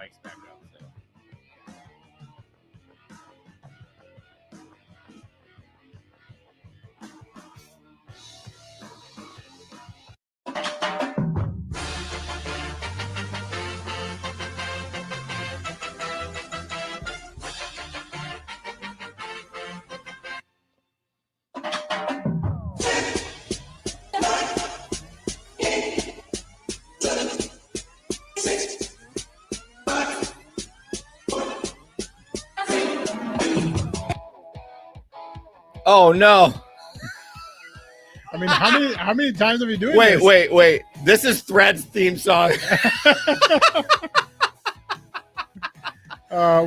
mics back up. So. Oh no! I mean, how many times have you doing Wait, this? wait! This is Thread's theme song.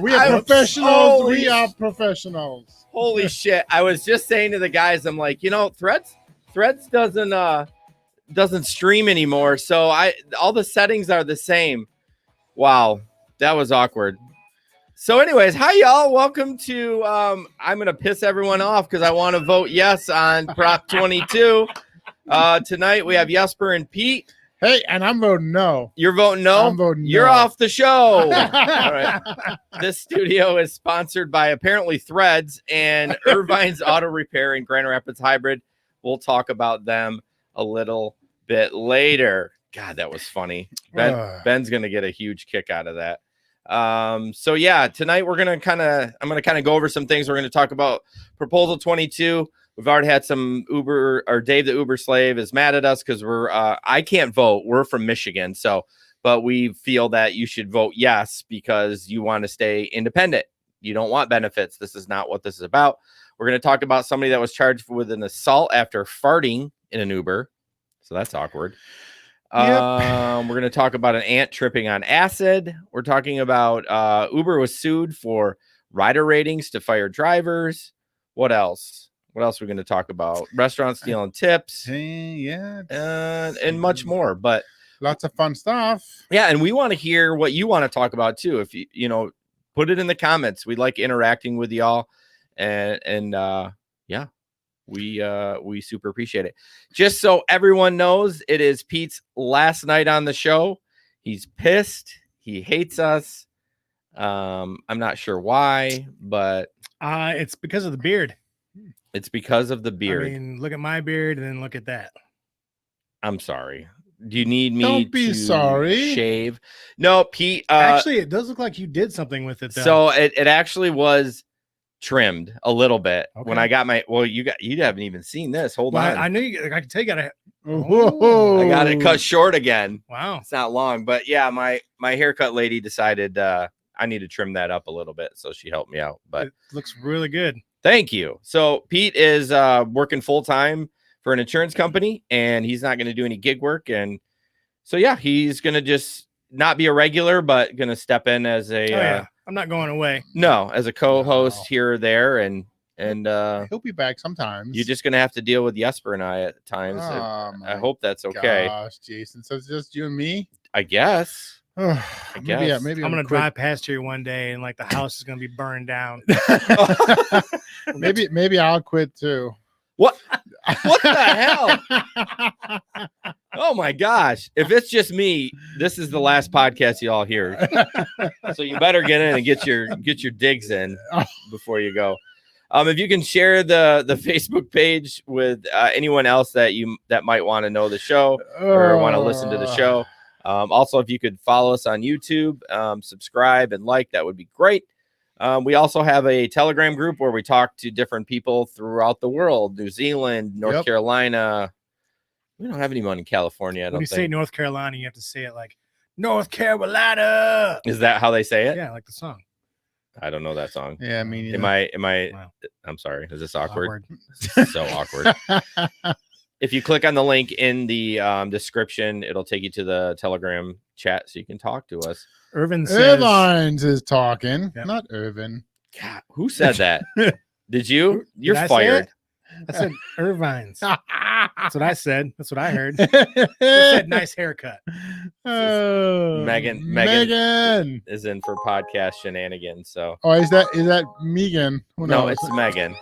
We are professionals. We are professionals. Holy shit! I was just saying to the guys, I'm like, Threads doesn't stream anymore, so all the settings are the same. Wow, that was awkward. So anyways, hi y'all, welcome to I'm gonna piss everyone off because I want to vote yes on Prop 22. Tonight we have Jesper and Pete. Hey, and I'm voting no. You're voting no? I'm voting You're no. off the show. All right. This studio is sponsored by apparently Threads and Irvine's Auto Repair in Grand Rapids Hybrid. We'll talk about them a little bit later. God, that was funny. Ben's gonna get a huge kick out of that. So yeah, tonight I'm gonna kind of go over some things. We're gonna talk about Proposal 22. We've already had some Uber, or Dave the Uber slave is mad at us because I can't vote. We're from Michigan, but we feel that you should vote yes because you want to stay independent. You don't want benefits. This is not what this is about. We're going to talk about somebody that was charged with an assault after farting in an Uber. So that's awkward. Yep. We're going to talk about an ant tripping on acid. We're talking about Uber was sued for rider ratings to fire drivers. What else? What else are we going to talk about? Restaurants stealing tips. Yeah. And much more. But lots of fun stuff. Yeah, and we want to hear what you want to talk about too. If you put it in the comments. We like interacting with y'all. And yeah. We super appreciate it. Just so everyone knows, it is Pete's last night on the show. He's pissed. He hates us. I'm not sure why, but it's because of the beard. It's because of the beard. I mean, look at my beard and then look at that. I'm sorry. Do you need me Don't be to sorry. shave? No, Pete. Actually, it does look like you did something with it, though. So it actually was trimmed a little bit when I got my. Well, you haven't even seen this. Hold on. I knew you. I could tell you got it. I got it cut short again. Wow, it's not long, but yeah, my haircut lady decided I need to trim that up a little bit, so she helped me out. But it looks really good. Thank you. So Pete is working full time for an insurance company, and he's not going to do any gig work, and so yeah, he's going to just not be a regular, but going to step in as a. I'm not going away. No, as a co-host here or there, and he'll be back sometimes. You're just gonna have to deal with Jesper and I at times. I hope that's okay. Gosh, Jason. So it's just you and me, I guess. I guess. Maybe I'm gonna drive past here one day, and like the house is gonna be burned down. maybe I'll quit too. What the hell? Oh my gosh. If it's just me, this is the last podcast you all hear. So you better get in and get your digs in before you go. If you can share the Facebook page with anyone else that might want to know the show or want to listen to the show. Also, if you could follow us on YouTube, subscribe and like, that would be great. We also have a Telegram group where we talk to different people throughout the world, New Zealand, North Carolina. We don't have anyone in California. When you say North Carolina, you have to say it like North Carolina. Is that how they say it? Yeah, like the song. I don't know that song. Yeah, I mean, am I? Wow. I'm sorry. Is this awkward? So awkward. If you click on the link in the description, it'll take you to the Telegram chat so you can talk to us. Irvines is talking, not Irvin. God, who said that? Did you? You're fired. I said Irvines. That's what I said. That's what I heard. I said nice haircut. Megan is in for podcast shenanigans. So is that Megan? No, it's Megan.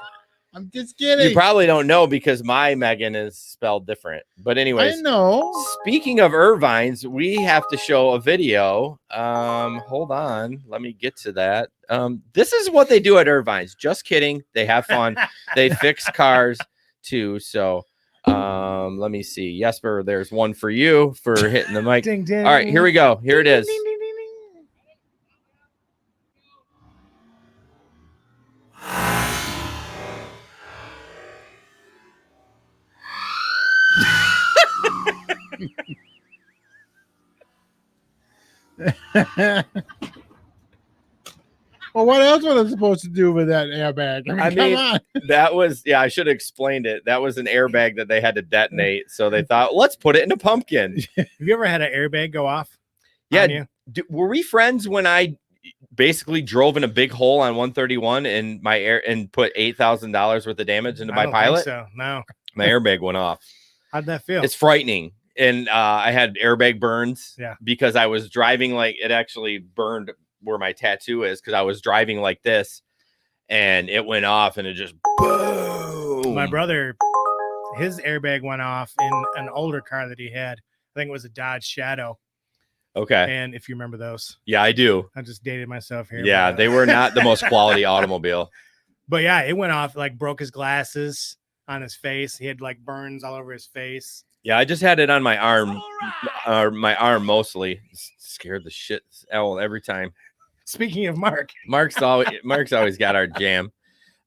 I'm just kidding. You probably don't know because my Megan is spelled different. But anyways, I know. speaking of Irvines, we have to show a video. Hold on. Let me get to that. This is what they do at Irvines. Just kidding. They have fun. They fix cars too. So let me see. Jesper, there's one for you for hitting the mic. Ding, ding. All right, here we go. Here it is. Ding, ding, ding, ding, ding. Well, what else was I supposed to do with that airbag? I mean, come on. That was, I should have explained it. That was an airbag that they had to detonate. So they thought, let's put it in a pumpkin. Have you ever had an airbag go off? Yeah. on you? Were we friends when I basically drove in a big hole on 131 and and put $8,000 worth of damage into I my don't pilot? think so no. My airbag went off. How'd that feel? It's frightening. And I had airbag burns because I was driving it actually burned where my tattoo is because I was driving like this and it went off and it just boom. My brother, his airbag went off in an older car that he had. I think it was a Dodge Shadow. Okay. And if you remember those. Yeah, I do. I just dated myself here. Yeah, they were not the most quality automobile. But yeah, it went off, broke his glasses on his face. He had burns all over his face. Yeah, I just had it on my arm, my arm mostly. Scared the shit out every time. Speaking of Mark, Mark's always got our jam.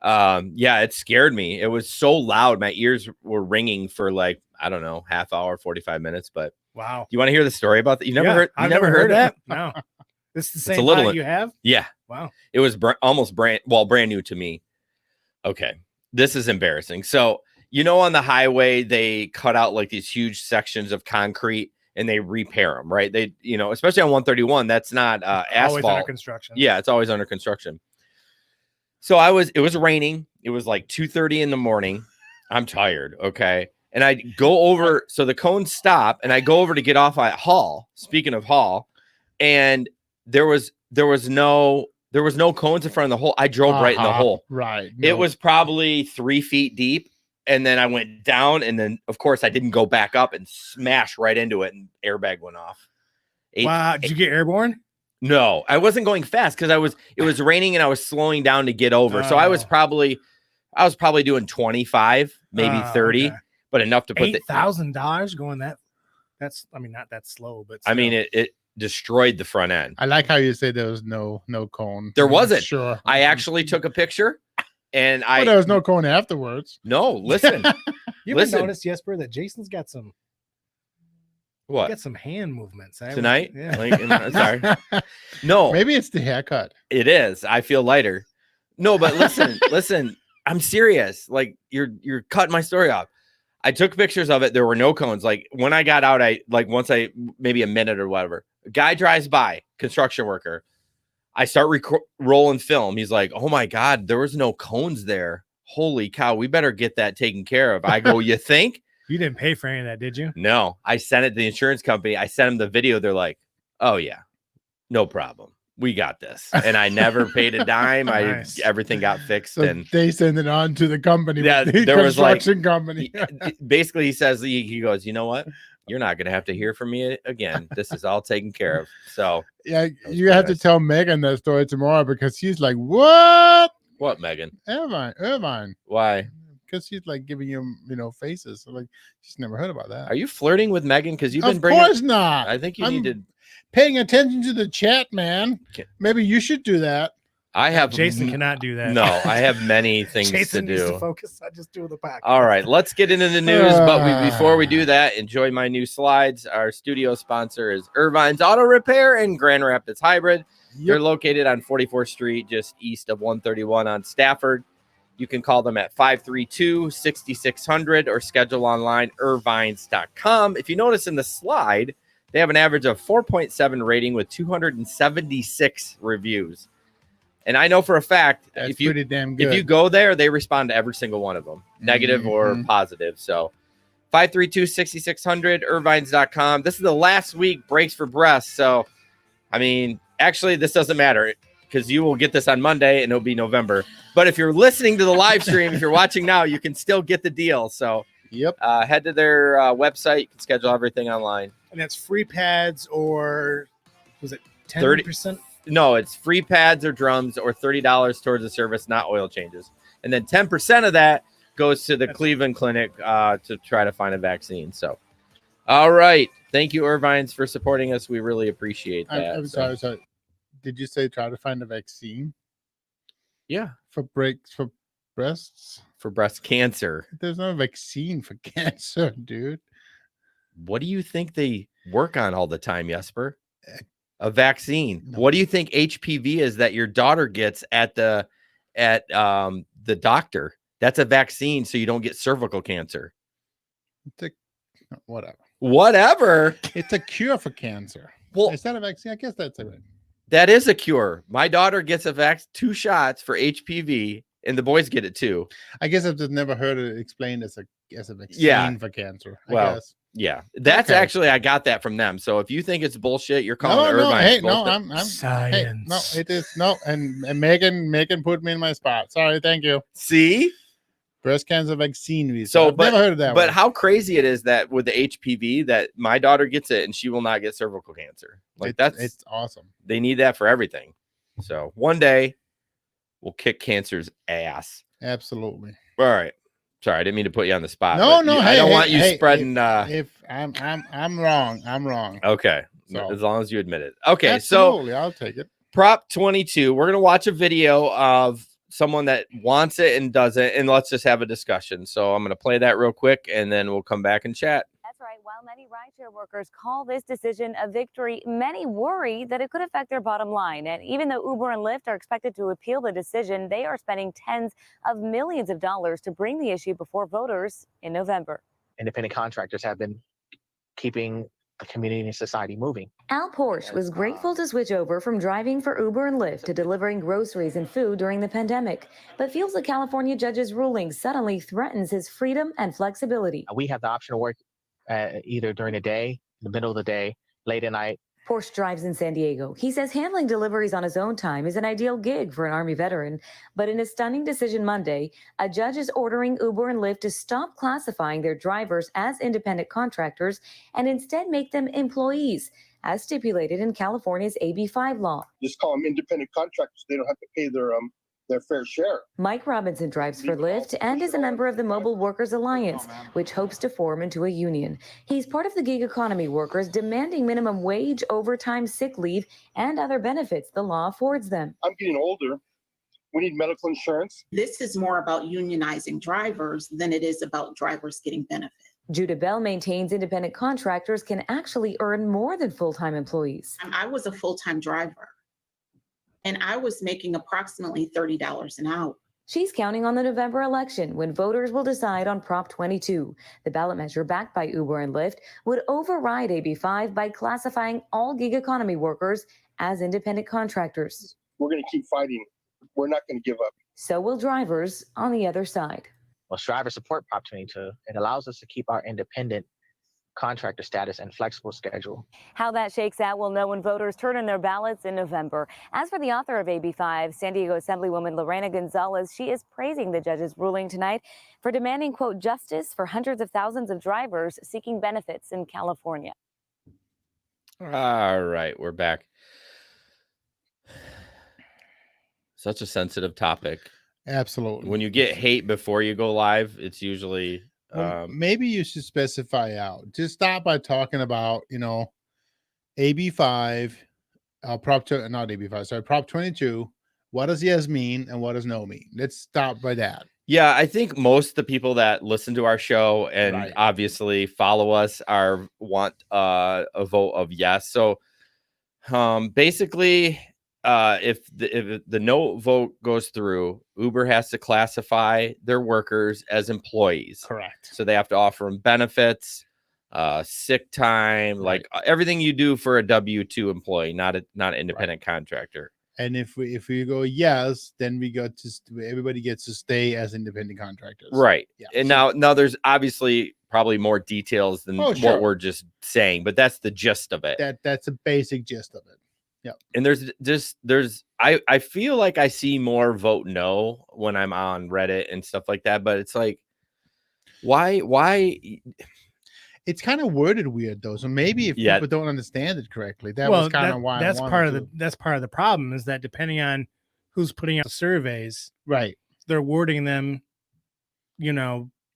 Yeah, it scared me. It was so loud. My ears were ringing for I don't know, half hour, 45 minutes. But wow. You want to hear the story about that? You never heard? I've never heard that. No. This is the same pilot you have? Yeah. Wow. It was almost brand new to me. Okay. This is embarrassing. So, on the highway, they cut out these huge sections of concrete and they repair them, right? They, especially on 131, that's not asphalt. Always under construction. Yeah, it's always under construction. So it was raining. It was 2:30 in the morning. I'm tired. Okay. And I go over. So the cones stop and I go over to get off at Hall. Speaking of Hall, and there was no cones in front of the hole. I drove right in the hole. Right. No. It was probably 3 feet deep. And then I went down, and then of course I didn't go back up and smash right into it, and airbag went off. Wow! Did you get airborne? No, I wasn't going fast because it was raining and I was slowing down to get over. So I was probably doing 25, maybe 30, okay. But enough to put $8,000 going that. That's not that slow, but still. It destroyed the front end. I like how you say there was no cone. There wasn't. Sure. I actually took a picture. And there was no cone afterwards. No, listen. You ever noticed, Jesper, that Jason's got some got some hand movements tonight? Yeah. Sorry. No. Maybe it's the haircut. It is. I feel lighter. No, but listen, I'm serious. You're cutting my story off. I took pictures of it. There were no cones. When I got out, maybe a minute or whatever, a guy drives by, construction worker. I start rolling film. He's like, oh my God, there was no cones there. Holy cow. We better get that taken care of. I go, you think? You didn't pay for any of that, did you? No, I sent it to the insurance company. I sent them the video. They're like, oh yeah, no problem. We got this. And I never paid a dime. Nice. Everything got fixed. So and they send it on to the company. Yeah, the there was company. Basically, he says, he goes, you know what? You're not going to have to hear from me again. This is all taken care of. So yeah, you have to tell Megan that story tomorrow because she's like, what? What, Megan? Irvine. Why? Because she's giving him, faces. So she's never heard about that. Are you flirting with Megan? Because you've been bringing. Of course not. I think you need to paying attention to the chat, man. Maybe you should do that. I have Jason cannot do that. No, I have many things Jason to needs do. to focus. I just do the podcast. All right, let's get into the news. But before we do that, enjoy my new slides. Our studio sponsor is Irvine's Auto Repair in Grand Rapids Hybrid. Yep. They're located on 44th Street, just east of 131 on Stafford. You can call them at 532-6600 or schedule online irvines.com. If you notice in the slide, they have an average of 4.7 rating with 276 reviews. And I know for a fact, that's pretty damn good. If you go there, they respond to every single one of them, negative or positive. So 532-6600, irvines.com. This is the last week, Brakes for Breasts. So, actually, this doesn't matter because you will get this on Monday and it'll be November. But if you're listening to the live stream, if you're watching now, you can still get the deal. So Yep. Head to their website. You can schedule everything online. And that's free pads or was it 10%? No, it's free pads or drums or $30 towards the service, not oil changes. And then 10% of that goes to the Cleveland Clinic to try to find a vaccine. So, all right. Thank you, Irvines, for supporting us. We really appreciate that. I'm sorry. Did you say try to find a vaccine? Yeah. For breasts? For breast cancer. There's no vaccine for cancer, dude. What do you think they work on all the time, Jesper? A vaccine. No. What do you think HPV is that your daughter gets at the doctor? That's a vaccine so you don't get cervical cancer. Whatever. It's a cure for cancer. Well, is that a vaccine? I guess that's it. That is a cure. My daughter gets 2 shots for HPV, and the boys get it too. I guess I've just never heard it explained as a vaccine for cancer. I guess. Yeah, that's actually, I got that from them. So if you think it's bullshit, you're calling Irvine. I'm science. Hey, no, it is no. And Megan put me in my spot. Sorry, thank you. See, breast cancer vaccine. So, I've never heard of that. But how crazy it is that with the HPV, that my daughter gets it and she will not get cervical cancer. Like it's awesome. They need that for everything. So one day we'll kick cancer's ass. Absolutely. All right. Sorry, I didn't mean to put you on the spot. No, I don't want you spreading. If I'm wrong, I'm wrong. Okay, so, as long as you admit it. Okay, absolutely, so I'll take it. Prop 22. We're gonna watch a video of someone that wants it and doesn't, and let's just have a discussion. So I'm gonna play that real quick, and then we'll come back and chat. That's right. While many rideshare workers call this decision a victory, many worry that it could affect their bottom line. And even though Uber and Lyft are expected to appeal the decision, they are spending tens of millions of dollars to bring the issue before voters in November. Independent contractors have been keeping the community and society moving. Al Porsche was grateful to switch over from driving for Uber and Lyft to delivering groceries and food during the pandemic, but feels the California judge's ruling suddenly threatens his freedom and flexibility. We have the option to work either during the day, in the middle of the day, late at night. Porsche drives in San Diego. He says handling deliveries on his own time is an ideal gig for an Army veteran. But in a stunning decision Monday, a judge is ordering Uber and Lyft to stop classifying their drivers as independent contractors and instead make them employees, as stipulated in California's AB5 law. Just call them independent contractors. They don't have to pay their fair share. Mike Robinson drives for Lyft and is a member of the Mobile Workers Alliance, which hopes to form into a union. He's part of the gig economy workers demanding minimum wage, overtime, sick leave, and other benefits the law affords them. I'm getting older. We need medical insurance. This is more about unionizing drivers than it is about drivers getting benefits. Judah Bell maintains independent contractors can actually earn more than full-time employees. I was a full-time driver, and I was making approximately $30 an hour. She's counting on the November election when voters will decide on Prop 22. The ballot measure backed by Uber and Lyft would override AB5 by classifying all gig economy workers as independent contractors. We're going to keep fighting. We're not going to give up. So will drivers on the other side. Well, drivers support Prop 22. It allows us to keep our independent contractor status and flexible schedule. How that shakes out, we'll know when voters turn in their ballots in November. As for the author of AB5, San Diego Assemblywoman Lorena Gonzalez, she is praising the judge's ruling tonight for demanding, quote, justice for hundreds of thousands of drivers seeking benefits in California. All right, we're back. Such a sensitive topic. Absolutely. When you get hate before you go live, it's usually maybe you should specify out. Just stop by talking about, AB5, Prop 22. What does yes mean and what does no mean? Let's stop by that. Yeah, I think most of the people that listen to our show and obviously follow us want a vote of yes. So basically, if the no vote goes through, Uber has to classify their workers as employees. Correct. So they have to offer them benefits, sick time, like everything you do for a W-2 employee, not an independent contractor. And if we go yes, then everybody gets to stay as independent contractors. Right. Yeah. And now there's obviously probably more details than what we're just saying, but that's the gist of it. That's a basic gist of it. And I feel like I see more vote no when I'm on Reddit and stuff like that, but it's like, why? It's kind of worded weird though. So maybe if people don't understand it correctly, that was kind of why that's part of the problem is that depending on who's putting out the surveys, right, they're wording them,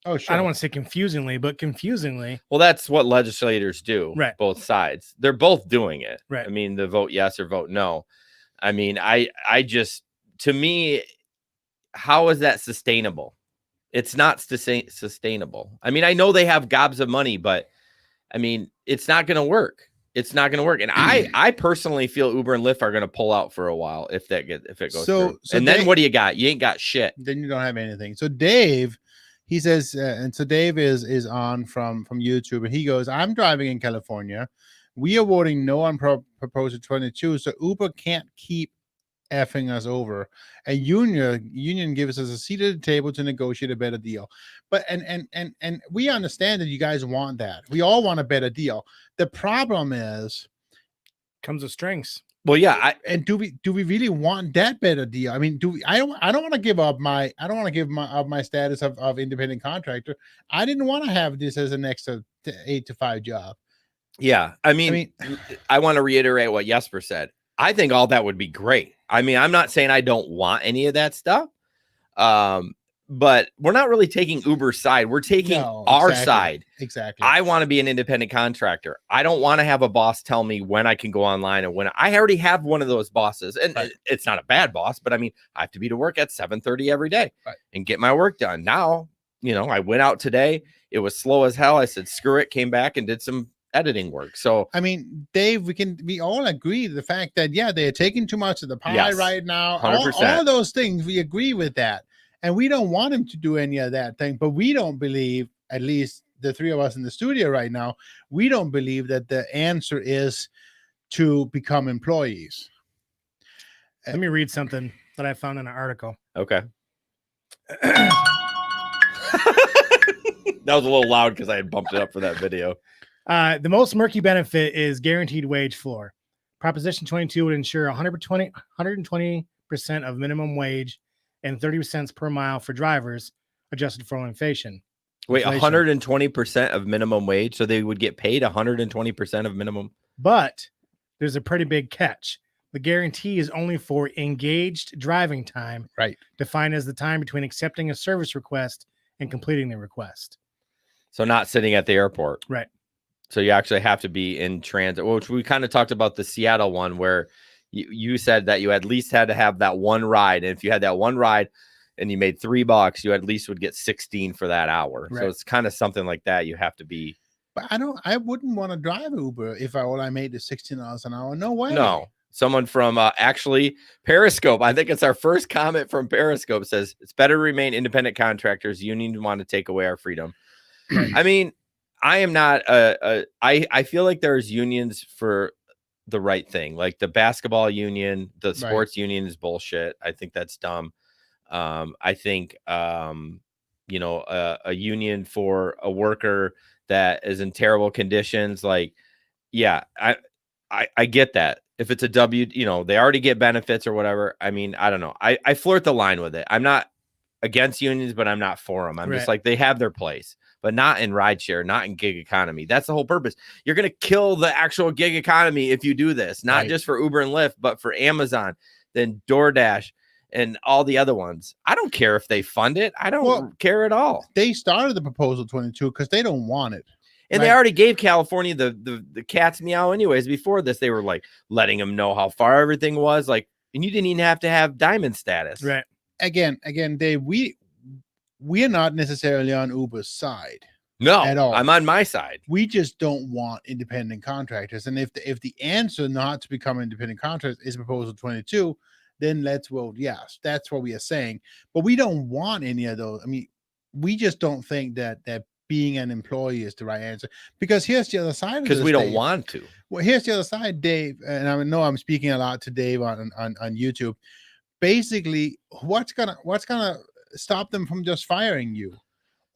Oh, sure. I don't want to say confusingly, but confusingly. Well, that's what legislators do. Right. Both sides. They're both doing it. Right. I mean, the vote yes or vote no. I mean, I just, to me, how is that sustainable? It's not sustainable. I mean, I know they have gobs of money, but I mean, it's not going to work. It's not going to work. And I personally feel Uber and Lyft are going to pull out for a while if it goes through. And then what do you got? You ain't got shit. Then you don't have anything. So Dave, he says, and so Dave is on from YouTube, and he goes, I'm driving in California. We are voting no on proposal 22, so Uber can't keep effing us over. A union gives us a seat at the table to negotiate a better deal. But and we understand that you guys want that. We all want a better deal. The problem is comes with strings. Well, yeah, do we really want that better deal? I mean, I don't want to give up my status of independent contractor. I didn't want to have this as an extra 8 to 5 job. Yeah, I mean, I want to reiterate what Jesper said. I think all that would be great. I mean, I'm not saying I don't want any of that stuff, but we're not really taking Uber's side. We're taking our side. Exactly. I want to be an independent contractor. I don't want to have a boss tell me when I can go online and when. I already have one of those bosses, and it's not a bad boss, but I mean, I have to be to work at 7:30 every day and get my work done. Now, I went out today. It was slow as hell. I said, screw it, came back and did some editing work. So I mean, Dave, we all agree the fact that they're taking too much of the pie right now. 100%. All those things, we agree with that, and we don't want him to do any of that thing. But we don't believe, at least the three of us in the studio right now, we don't believe that the answer is to become employees. Let me read something that I found in an article. Okay. That was a little loud because I had bumped it up for that video. The most murky benefit is guaranteed wage floor. Proposition 22 would ensure 120% of minimum wage and 30 cents per mile for drivers, adjusted for inflation. Wait, 120% of minimum wage? So they would get paid 120% of minimum? But there's a pretty big catch. The guarantee is only for engaged driving time, right? Defined as the time between accepting a service request and completing the request. So not sitting at the airport. Right. So you actually have to be in transit, which we kind of talked about the Seattle one where you said that you at least had to have that one ride. And if you had that one ride and you made $3, you at least would get 16 for that hour. Right. So it's kind of something like that. You have to be. But I wouldn't want to drive Uber if all I made is $16 an hour. No way. No. Someone from actually Periscope, I think it's our first comment from Periscope, says it's better to remain independent contractors. Unions want to take away our freedom. I mean, I am not I feel like there's unions for the right thing. Like the basketball union, the sports union is bullshit. I think that's dumb. I think a union for a worker that is in terrible conditions, like, yeah, I get that. If it's a W, they already get benefits or whatever. I mean, I don't know. I flirt the line with it. I'm not against unions, but I'm not for them. I'm just like, they have their place, but not in rideshare, not in gig economy. That's the whole purpose. You're going to kill the actual gig economy if you do this, not just for Uber and Lyft, but for Amazon, then DoorDash and all the other ones. I don't care if they fund it. I don't care at all. They started the proposal 22 because they don't want it. And they already gave California the cat's meow anyways. Before this, they were like letting them know how far everything was. Like, and you didn't even have to have diamond status. Right. Again, Dave, we are not necessarily on Uber's side. No, at all. I'm on my side. We just don't want independent contractors. And if the answer not to become independent contractors is proposal 22, then let's vote yes. That's what we are saying. But we don't want any of those. I mean, we just don't think that being an employee is the right answer, because here's the other side. Because we don't want to. Well, here's the other side, Dave, and I know I'm speaking a lot to Dave on YouTube. Basically, what's gonna stop them from just firing you,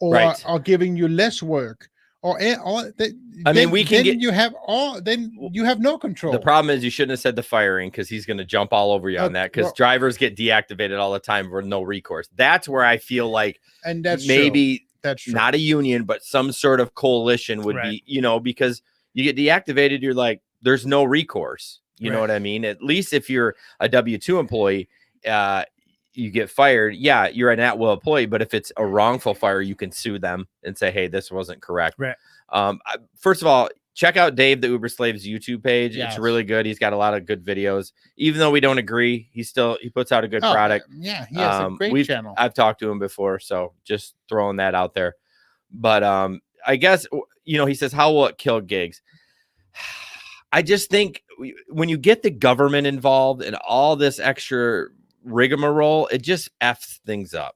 or giving you less work, I mean, we can then get. you have no control. The problem is you shouldn't have said the firing because he's going to jump all over you on that because drivers get deactivated all the time for no recourse. That's where I feel like and that's maybe true. That's true. Not a union, but some sort of coalition would be, because you get deactivated, you're like, there's no recourse. You know what I mean? At least if you're a W-2 employee, you get fired. Yeah, you're an at-will employee, but if it's a wrongful fire, you can sue them and say, hey, this wasn't correct. Right. First of all, check out Dave the Uber Slave's YouTube page. Yes. It's really good. He's got a lot of good videos. Even though we don't agree, he puts out a good product. Yeah, he has a great channel. I've talked to him before, so just throwing that out there. But I guess, he says, how will it kill gigs? I just think when you get the government involved and all this extra rigmarole, it just F's things up.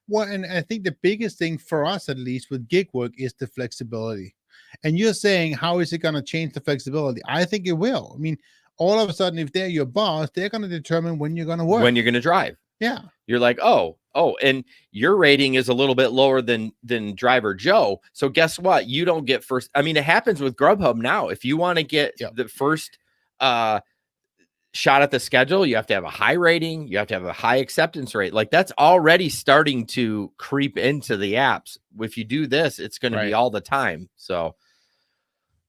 Well, and I think the biggest thing for us, at least with gig work, is the flexibility. And you're saying, how is it going to change the flexibility? I think it will. I mean, all of a sudden, if they're your boss, they're going to determine when you're going to work. When you're going to drive. Yeah. You're like, oh, and your rating is a little bit lower than driver Joe. So guess what? You don't get first. I mean, it happens with Grubhub now. If you want to get the first shot at the schedule, you have to have a high rating. You have to have a high acceptance rate. Like that's already starting to creep into the apps. If you do this, it's going to be all the time. So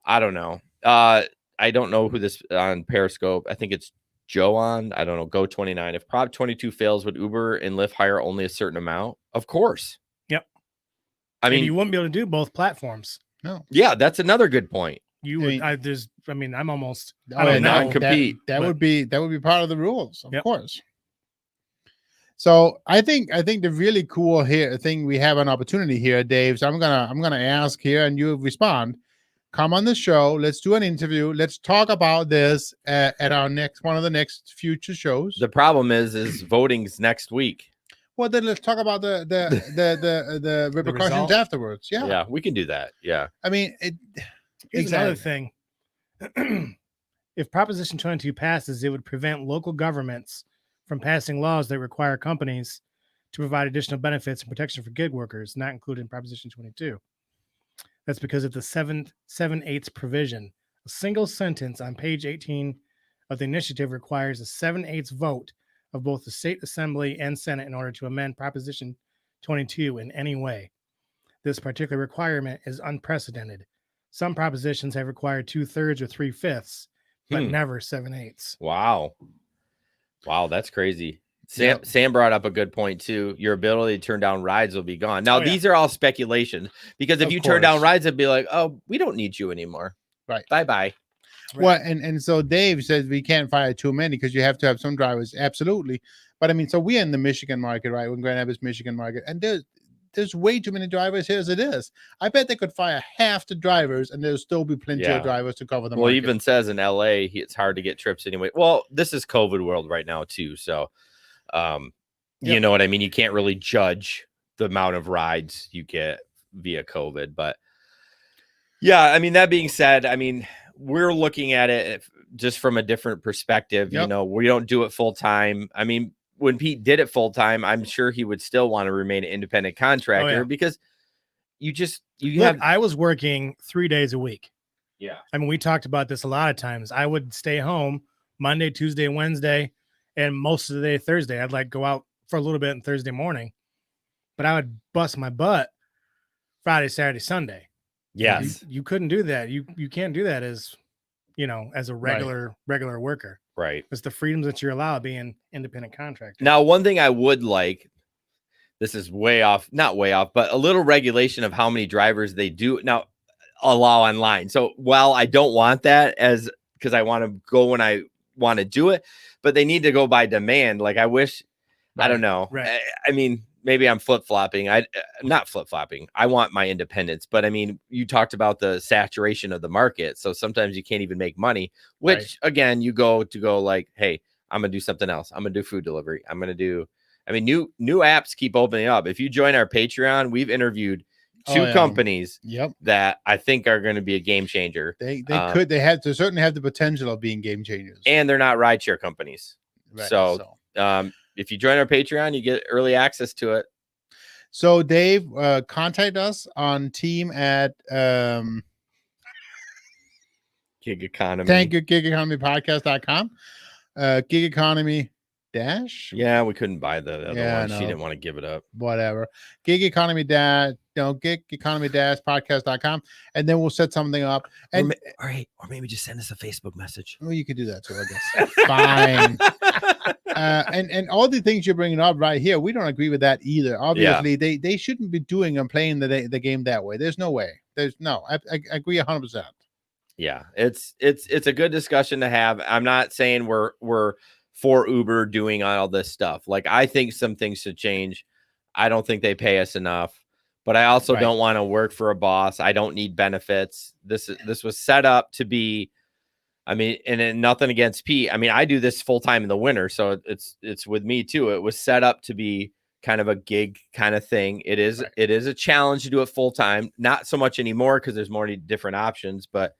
I don't know. I don't know who this on Periscope. I think it's Joe on. I don't know. Go 29. If Prop 22 fails, would Uber and Lyft hire only a certain amount? Of course. Yep. I mean, you wouldn't be able to do both platforms. No. Yeah, that's another good point. You would. I'm almost. I don't know. Non-compete. That would be part of the rules, of course. So I think the really cool thing we have an opportunity here, Dave. So I'm gonna ask here, and you respond. Come on the show. Let's do an interview. Let's talk about this at our one of the next future shows. The problem is voting's next week. Well, then let's talk about the repercussions afterwards. Yeah. Yeah, we can do that. Yeah. I mean, here's another thing. If Proposition 22 passes, it would prevent local governments from passing laws that require companies to provide additional benefits and protection for gig workers, not included in Proposition 22. That's because of the 7/8 provision. A single sentence on page 18 of the initiative requires a 7/8 vote of both the State Assembly and Senate in order to amend Proposition 22 in any way. This particular requirement is unprecedented. Some propositions have required 2/3 or 3/5, but never 7/8. Wow, that's crazy. Sam brought up a good point too. Your ability to turn down rides will be gone. Now, these are all speculations because if you turn down rides, it'd be like, oh, we don't need you anymore. Right. Bye-bye. Well, and so Dave says we can't fire too many because you have to have some drivers. Absolutely. But I mean, so we're in the Michigan market, right? We're in Grand Rapids, Michigan market. And there's way too many drivers here as it is. I bet they could fire half the drivers and there'll still be plenty of drivers to cover the market. Well, even says in LA, it's hard to get trips anyway. Well, this is COVID world right now too. So, you know what I mean? You can't really judge the amount of rides you get via COVID, but yeah, I mean, that being said, I mean, we're looking at it just from a different perspective. You know, we don't do it full time. I mean, when Pete did it full time, I'm sure he would still want to remain an independent contractor because I was working 3 days a week. Yeah. I mean, we talked about this a lot of times. I would stay home Monday, Tuesday, Wednesday, and most of the day Thursday. I'd like go out for a little bit on Thursday morning, but I would bust my butt Friday, Saturday, Sunday. Yes. You couldn't do that. You can't do that as a regular worker. Right. It's the freedoms that you're allowed being independent contractor. Now, one thing I would like, this is not way off, but a little regulation of how many drivers they do now allow online. So while I don't want that because I want to go when I want to do it, but they need to go by demand. Like I wish, I don't know. Right. I mean, maybe I'm flip-flopping. Not flip-flopping. I want my independence, but I mean, you talked about the saturation of the market. So sometimes you can't even make money, which again, you go like, hey, I'm going to do something else. I'm going to do food delivery. New apps keep opening up. If you join our Patreon, we've interviewed two companies that I think are going to be a game changer. They certainly have the potential of being game changers. And they're not rideshare companies. Right, so if you join our Patreon, you get early access to it. So Dave, contact us on team at Gig economy. thank you, gigeconomypodcast.com. Gig economy dash. Yeah, we couldn't buy the other Yeah, one. She no. didn't want to give it up. Whatever. Gig economy dash, gig economy dash podcast.com, and then we'll set something up. And Or maybe just send us a Facebook message. well, you could do that too, I guess. Fine. And all the things you're bringing up right here, we don't agree with that either. Obviously, they shouldn't be doing and playing the game that way. There's no way. I agree 100%. Yeah, it's a good discussion to have. I'm not saying we're for Uber doing all this stuff. Like, I think some things should change. I don't think they pay us enough, but I also don't want to work for a boss. I don't need benefits. This was set up to be, I mean, and nothing against Pete. I mean, I do this full time in the winter, so it's with me too. It was set up to be kind of a gig kind of thing. It is a challenge to do it full time. Not so much anymore because there's more different options, but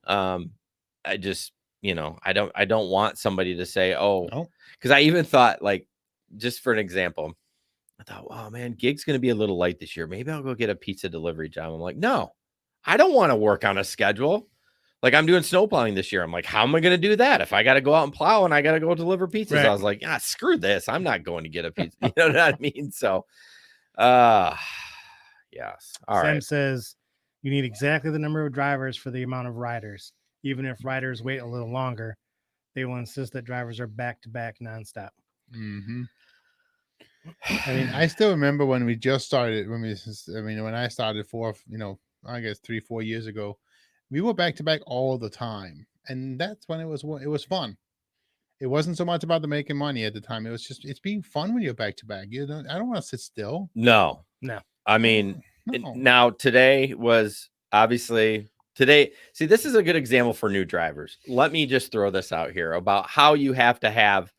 I just, I don't want somebody to say, because I even thought, like, just for an example, I thought, oh man, gig's going to be a little light this year. Maybe I'll go get a pizza delivery job. I'm like, no, I don't want to work on a schedule. Like, I'm doing snowplowing this year. I'm like, how am I going to do that if I got to go out and plow and I got to go deliver pizzas? Right. I was like, screw this. I'm not going to get a pizza. You know what I mean? So, yes. All Sam right. says you need exactly the number of drivers for the amount of riders. Even if riders wait a little longer, they will insist that drivers are back to back nonstop. Mm-hmm. I mean, I still remember when we just started. When I started I guess 3-4 years ago, we were back to back all the time, and that's when it was fun. It wasn't so much about the making money at the time. It was just it's being fun when you're back to back. I don't want to sit still. No. I mean, now today was obviously. Today, see, this is a good example for new drivers. Let me just throw this out here about how you have to have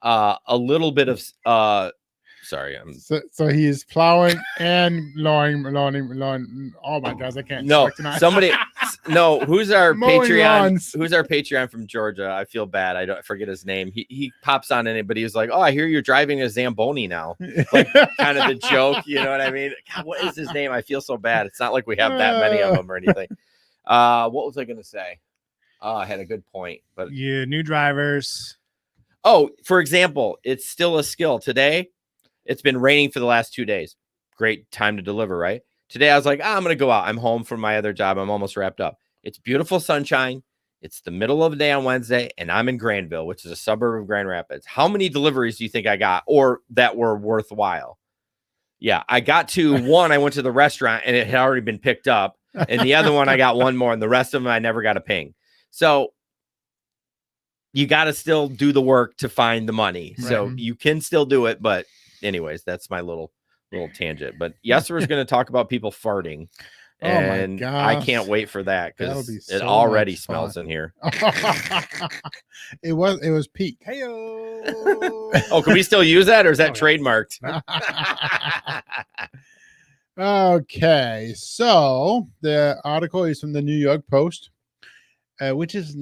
a little bit of sorry, so he's plowing and lawning. Oh my gosh, I can't. No, somebody. No, who's our Patreon? Lawns. Who's our Patreon from Georgia? I feel bad. I forget his name. He pops on in it, but he was like, "Oh, I hear you're driving a Zamboni now." Like, kind of the joke, you know what I mean? God, what is his name? I feel so bad. It's not like we have that many of them or anything. What was I going to say? I had a good point, but new drivers. Oh, for example, it's still a skill. Today, it's been raining for the last 2 days. Great time to deliver, right? Today, I was like, I'm going to go out. I'm home from my other job. I'm almost wrapped up. It's beautiful sunshine. It's the middle of the day on Wednesday, and I'm in Granville, which is a suburb of Grand Rapids. How many deliveries do you think I got or that were worthwhile? Yeah, I got to one. I went to the restaurant, and it had already been picked up. And the other one, I got one more, and the rest of them, I never got a ping. So you got to still do the work to find the money. Right. So you can still do it. But anyways, that's my little tangent. But Yesser is going to talk about people farting. And I can't wait for that because it already smells in here. It was Pete. Oh, can we still use that, or is that trademarked? Okay, so the article is from the New York Post, which is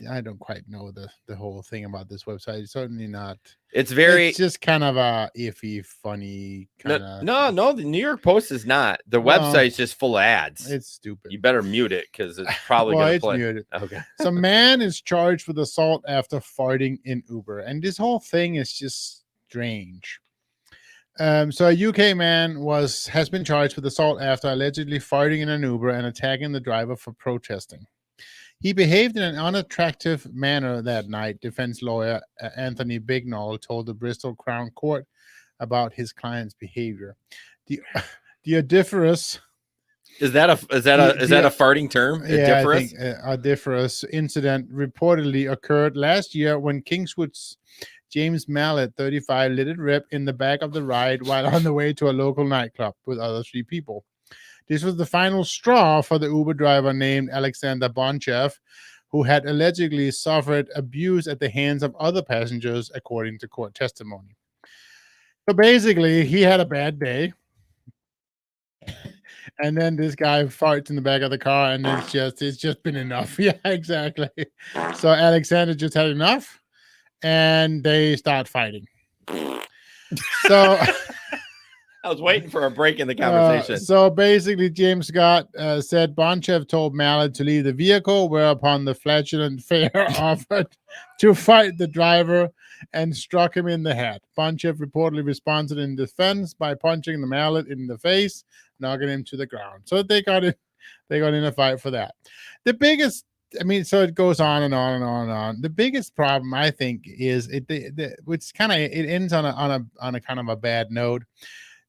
I don't quite know the whole thing about this website. It's certainly not. It's just kind of a iffy, funny kind of. No, the New York Post is not. The website's just full of ads. It's stupid. You better mute it because it's probably going to play. Muted. Okay. Some man is charged with assault after farting in Uber, and this whole thing is just strange. So a UK man has been charged with assault after allegedly farting in an Uber and attacking the driver for protesting. He behaved in an unattractive manner that night, defense lawyer Anthony Bignall told the Bristol Crown Court about his client's behavior. The odoriferous is that a farting term? Yeah, I think odoriferous incident reportedly occurred last year when Kingswood's James Mallet, 35, lit it rip in the back of the ride while on the way to a local nightclub with other 3 people. This was the final straw for the Uber driver named Alexander Bonchev, who had allegedly suffered abuse at the hands of other passengers, according to court testimony. So basically, he had a bad day. And then this guy farts in the back of the car, and it's just been enough. Yeah, exactly. So Alexander just had enough, and they start fighting. So I was waiting for a break in the conversation. So basically, James Scott said Bonchev told Mallet to leave the vehicle, whereupon the flatulent fare offered to fight the driver and struck him in the head. Bonchev reportedly responded in defense by punching the Mallet in the face, knocking him to the ground. So they got in a fight for that. The biggest, I mean, so it goes on and on and on and on. The biggest problem, I think, is it ends on a kind of a bad note.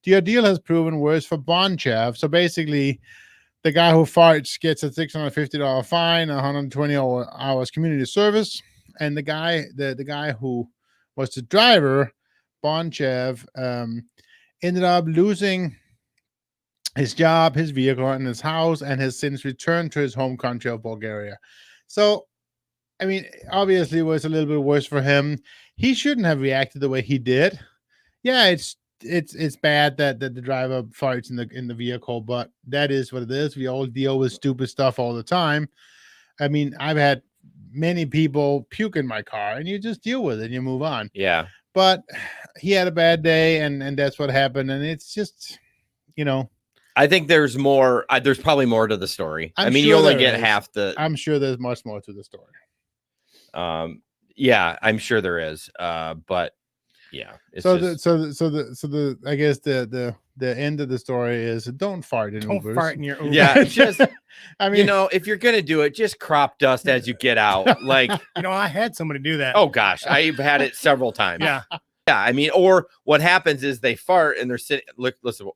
The ordeal has proven worse for Bonchev. So basically, the guy who farts gets a $650 fine, 120 hours community service, and the guy who was the driver, Bonchev, ended up losing his job, his vehicle, and his house, and has since returned to his home country of Bulgaria. So, I mean, obviously, it was a little bit worse for him. He shouldn't have reacted the way he did. Yeah, it's bad that the driver farts in the vehicle, but that is what it is. We all deal with stupid stuff all the time. I mean, I've had many people puke in my car, and you just deal with it and you move on. Yeah. But he had a bad day, and that's what happened. And it's just, you know, I think there's more. There's probably more to the story. I'm I mean, sure you only there get is. half the. I'm sure there's much more to the story. Yeah, I'm sure there is. But yeah. It's So just, the I guess the end of the story is don't fart in Don't Ubers. fart in your Uber. yeah, just I mean, you know, if you're gonna do it, just crop dust as you get out. Like, You know, I had somebody do that. oh gosh, I've had it several times. yeah. Yeah, I mean, or what happens is they fart and they're sitting. Look, listen,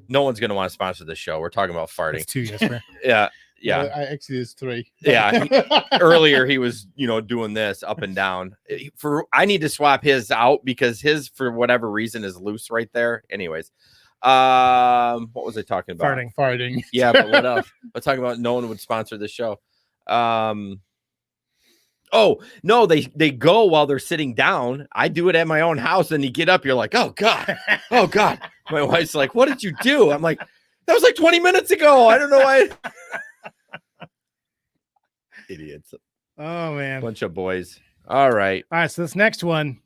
no one's gonna want to sponsor this show. We're talking about farting. It's 2 Jesper. Yeah, yeah. I actually it's 3. Yeah, earlier he was, doing this up and down. I need to swap his out because his, for whatever reason, is loose right there. Anyways, what was I talking about? Farting. Yeah, but what else? I'm talking about no one would sponsor this show. Oh no, they go while they're sitting down. I do it at my own house, and you get up, you're like, oh god. My wife's like, what did you do? I'm like, that was like 20 minutes ago. I don't know why. Idiots. Oh man. Bunch of boys. All right. All right, so this next one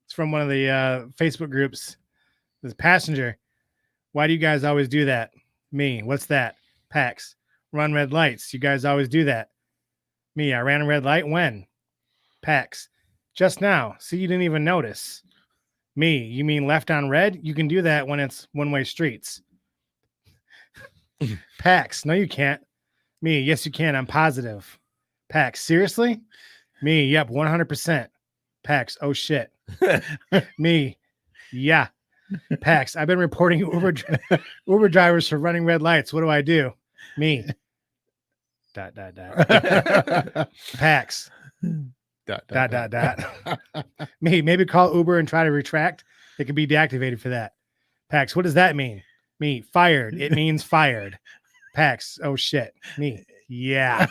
is from one of the Facebook groups. This passenger. Why do you guys always do that? Me. What's that? Pax. Run red lights. You guys always do that. Me. I ran a red light. When? Pax. Just now. See, you didn't even notice. Me. You mean left on red? You can do that when it's one-way streets. Pax. No, you can't. Me. Yes, you can. I'm positive. Pax. Seriously? Me. Yep. 100%. Pax. Oh, shit. Me. Yeah. Pax. I've been reporting Uber drivers for running red lights. What do I do? Me. ... Pax. ... Me. Maybe call Uber and try to retract. It can be deactivated for that. Pax. What does that mean? Me. Fired. It means fired. Pax. Oh shit. Me. Yeah.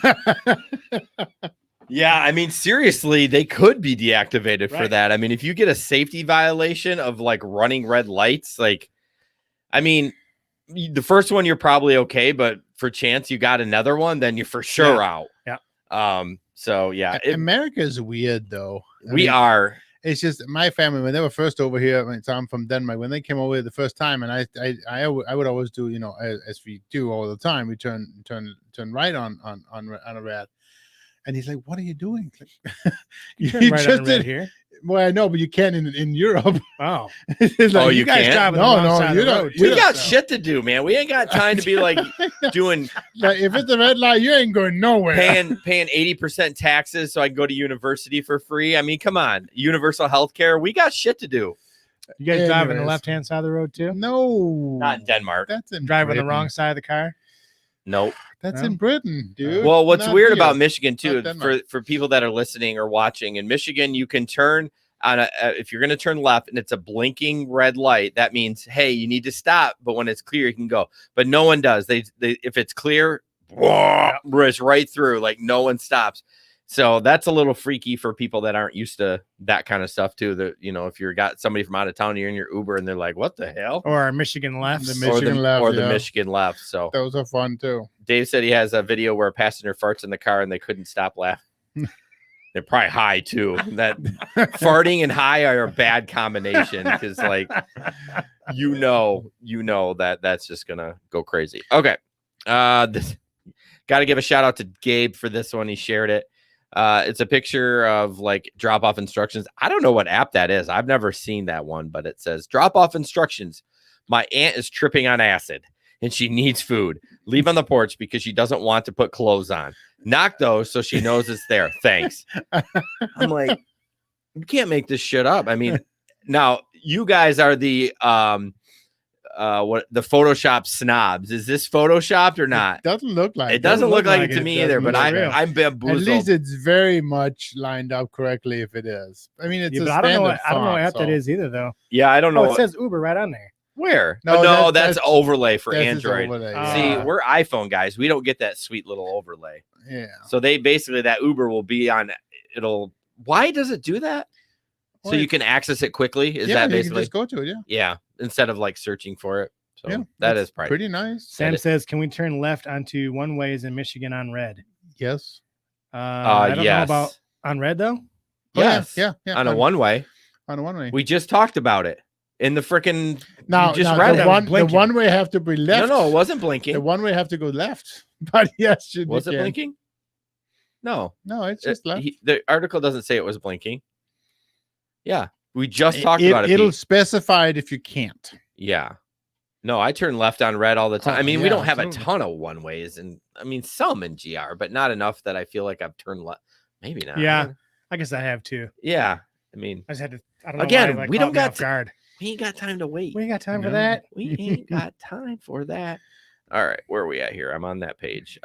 Yeah, I mean, seriously, they could be deactivated for Right. that. I mean, if you get a safety violation of like running red lights, like, I mean, the first one you're probably okay, but for chance you got another one, then you're for sure out. Yeah. So yeah, America is weird though. we are. It's just my family when they were first over here. I mean, so I'm from Denmark. When they came over here the first time, and I would always do, as we do all the time, we turn right on a red. And he's like, "What are you doing?" You turn right on red did- here. Well, I know, but you can't in Europe. Oh. It's Oh, like, you guys can't? drive on the No, wrong no, side of you the don't- road, you We too, got so. shit to do, man. We ain't got time to be like doing Like, if it's a red light, you ain't going nowhere. paying 80% taxes so I can go to university for free. I mean, come on, universal health care. We got shit to do. You guys drive on the Anyways. left-hand side of the road too? No, Not in Denmark. That's in Drive on the Britain. wrong side of the car? Nope. That's No? in Britain, dude. Well, what's Not weird here. about Michigan too, Not Denmark. for people that are listening or watching, in Michigan, you can turn on if you're going to turn left and it's a blinking red light, that means, hey, you need to stop. But when it's clear, you can go. But no one does. They if it's clear, rush right through. Like no one stops. So that's a little freaky for people that aren't used to that kind of stuff too. That, if you're got somebody from out of town, you're in your Uber and they're like, what the hell? Or Michigan left? The Michigan left, or the yeah. Michigan left. So Those are fun too. Dave said he has a video where a passenger farts in the car and they couldn't stop laughing. They're probably high too. That farting and high are a bad combination because, like, you know that's just gonna go crazy. Okay. This got to give a shout out to Gabe for this one. He shared it. It's a picture of like drop off instructions. I don't know what app that is. I've never seen that one, but it says drop off instructions. My aunt is tripping on acid and she needs food. Leave on the porch because she doesn't want to put clothes on. Knock those so she knows it's there. Thanks. I'm like, you can't make this shit up. I mean, now you guys are the the Photoshop snobs. Is this Photoshopped or not? It doesn't look like It doesn't look like it to me either, but real. I'm bamboozled. At least it's very much lined up correctly if it is. I mean, it's Yeah, a but I don't know standard what font, app that so- is either, though. Yeah, I don't Oh, know. it says Uber right on there. Where? No, No, that's that's overlay for That's his Android. overlay, See, yeah. we're iPhone guys. We don't get that sweet little overlay. Yeah. So they basically, that Uber will be on, it'll, why does it do that? So Well, you can access it quickly? Is yeah, that you can basically? just go to it, yeah. Yeah, instead of like searching for it. So Yeah, that it's is probably pretty nice. Sam it- says, "Can we turn left onto one ways in Michigan on red?" Yes. I don't know yes. about on red though. Oh, yeah, Yes. yeah, yeah. On a one way. On a one way. We just talked about it in the freaking. Now, you just now read the it. one blinking. way have to be left. No, it wasn't The blinking. one way have to go left. But yes, you Was it can. blinking? No. No, it's just left. The article doesn't say it was blinking. Yeah. We just talked about it. It'll Pete. specify it if you can't. Yeah. No, I turn left on red all the time. Oh, I mean, we yeah, don't have a absolutely. ton of one ways, and I mean some in GR, but not enough that I feel like I've turned left. Maybe not. Yeah. I guess I have too. Yeah. I mean, I just had to. I don't know. Again, why, like, we caught don't me got off guard. we ain't got time to wait. We ain't got time for No. that. We ain't got time for that. All right, where are we at here? I'm on that page.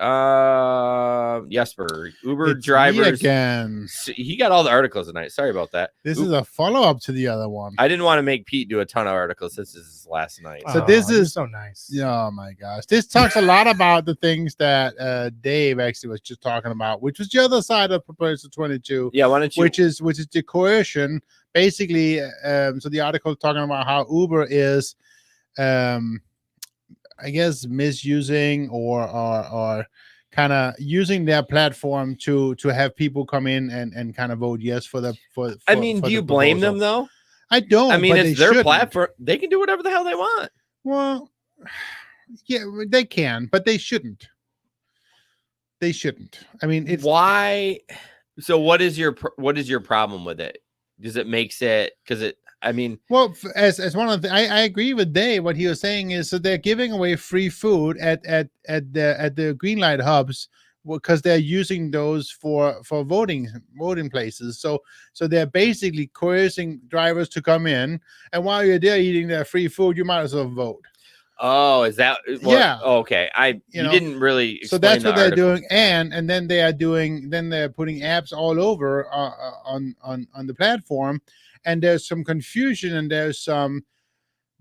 Jesper, Uber It's me drivers. again. He got all the articles tonight. Sorry about that. This is a follow up to the other one. I didn't want to make Pete do a ton of articles. This is his last night. So this you're is- so nice. Oh my gosh. This talks a lot about the things that Dave actually was just talking about, which was the other side of Proposal 22, Yeah, why don't you? which is the coercion. Basically, so the article talking about how Uber is I guess misusing or kind of using their platform to have people come in and kind of vote yes for the for. I mean, for do the you blame them proposal. though? I don't. I mean, but it's they their shouldn't. platform. They can do whatever the hell they want. Well, yeah, they can, but they shouldn't. They shouldn't. I mean, it's Why? So what is your problem with it? Does it makes it because it? I mean, well as one of the. I agree with Dave. What he was saying is that they're giving away free food at the green light hubs because they're using those for voting places. So they're basically coercing drivers to come in, and while you're there eating their free food, you might as well vote. oh, is that? Well, Yeah. Okay. You know, didn't really. So Explain that's the what they're article. doing, and then they're putting apps all over on the platform, and there's some confusion and there's some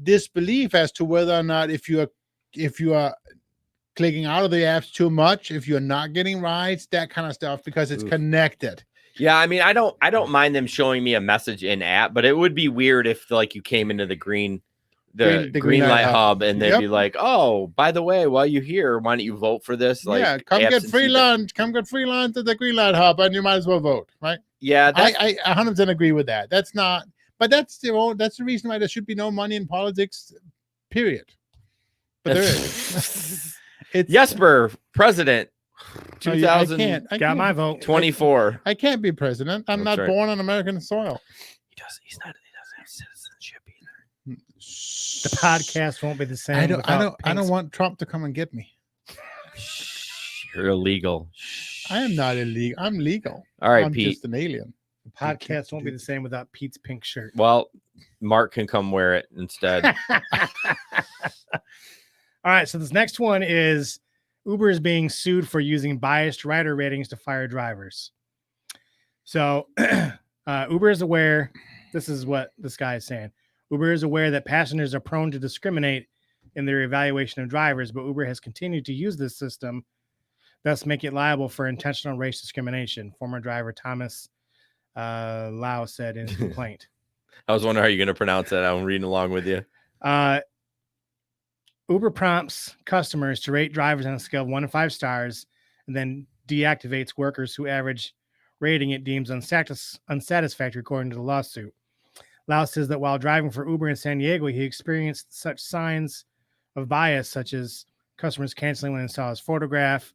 disbelief as to whether or not if you are clicking out of the apps too much, if you're not getting rides, that kind of stuff, because it's Oof. connected. Yeah, I mean, I don't mind them showing me a message in app, but it would be weird if like you came into the green light hub and they'd Yep. be like, oh, by the way, while you're here, why don't you vote for this? Like, Yeah, come get absentee free ba- lunch. Come get free lunch at the green light hub, and you might as well vote, right? Yeah, that's, I 100% agree with that. That's not, but that's the reason why there should be no money in politics, period. But there is. It's Jesper, president, no, I can't. I Got can't. my vote. 2024. I can't be president. I'm That's not right. born on American soil. He doesn't have citizenship either. The podcast won't be the same. I don't without want Trump to come and get me. Shh, you're illegal. I am not illegal. I'm legal. All right, I'm Pete. just an alien. The podcast won't be the same without Pete's pink shirt. Well, Mark can come wear it instead. All right, so this next one is Uber is being sued for using biased rider ratings to fire drivers. So Uber is aware, this is what this guy is saying. Uber is aware that passengers are prone to discriminate in their evaluation of drivers, but Uber has continued to use this system, thus make it liable for intentional race discrimination. Former driver Thomas Lau said in his complaint. I was wondering how you're going to pronounce that. I'm reading along with you. Uber prompts customers to rate drivers on a scale of 1 to 5 stars and then deactivates workers who average rating it deems unsatisfactory, according to the lawsuit. Lau says that while driving for Uber in San Diego, he experienced such signs of bias, such as customers canceling when they saw his photograph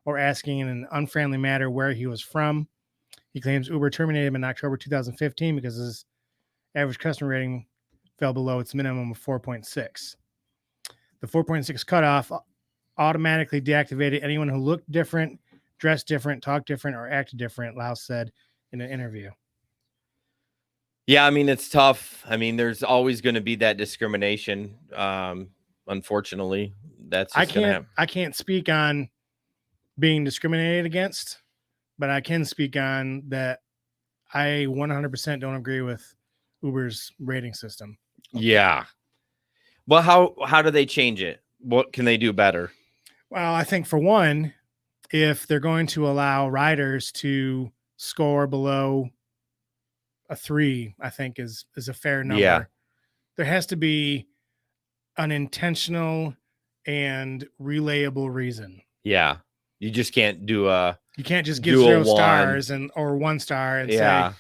or asking in an unfriendly manner where he was from. He claims Uber terminated him in October 2015 because his average customer rating fell below its minimum of 4.6. The 4.6 cutoff automatically deactivated anyone who looked different, dressed different, talked different, or acted different, Lau said in an interview. Yeah, I mean, it's tough. I mean, there's always going to be that discrimination. Unfortunately, that's just going to happen. I can't speak on being discriminated against, but I can speak on that I 100% don't agree with Uber's rating system. Yeah. Well, how do they change it? What can they do better? Well, I think for one, if they're going to allow riders to score below a 3, I think is a fair number. Yeah. There has to be an intentional and relayable reason. Yeah. You just can't do You can't just give do a 0 1. stars or 1 star and Yeah.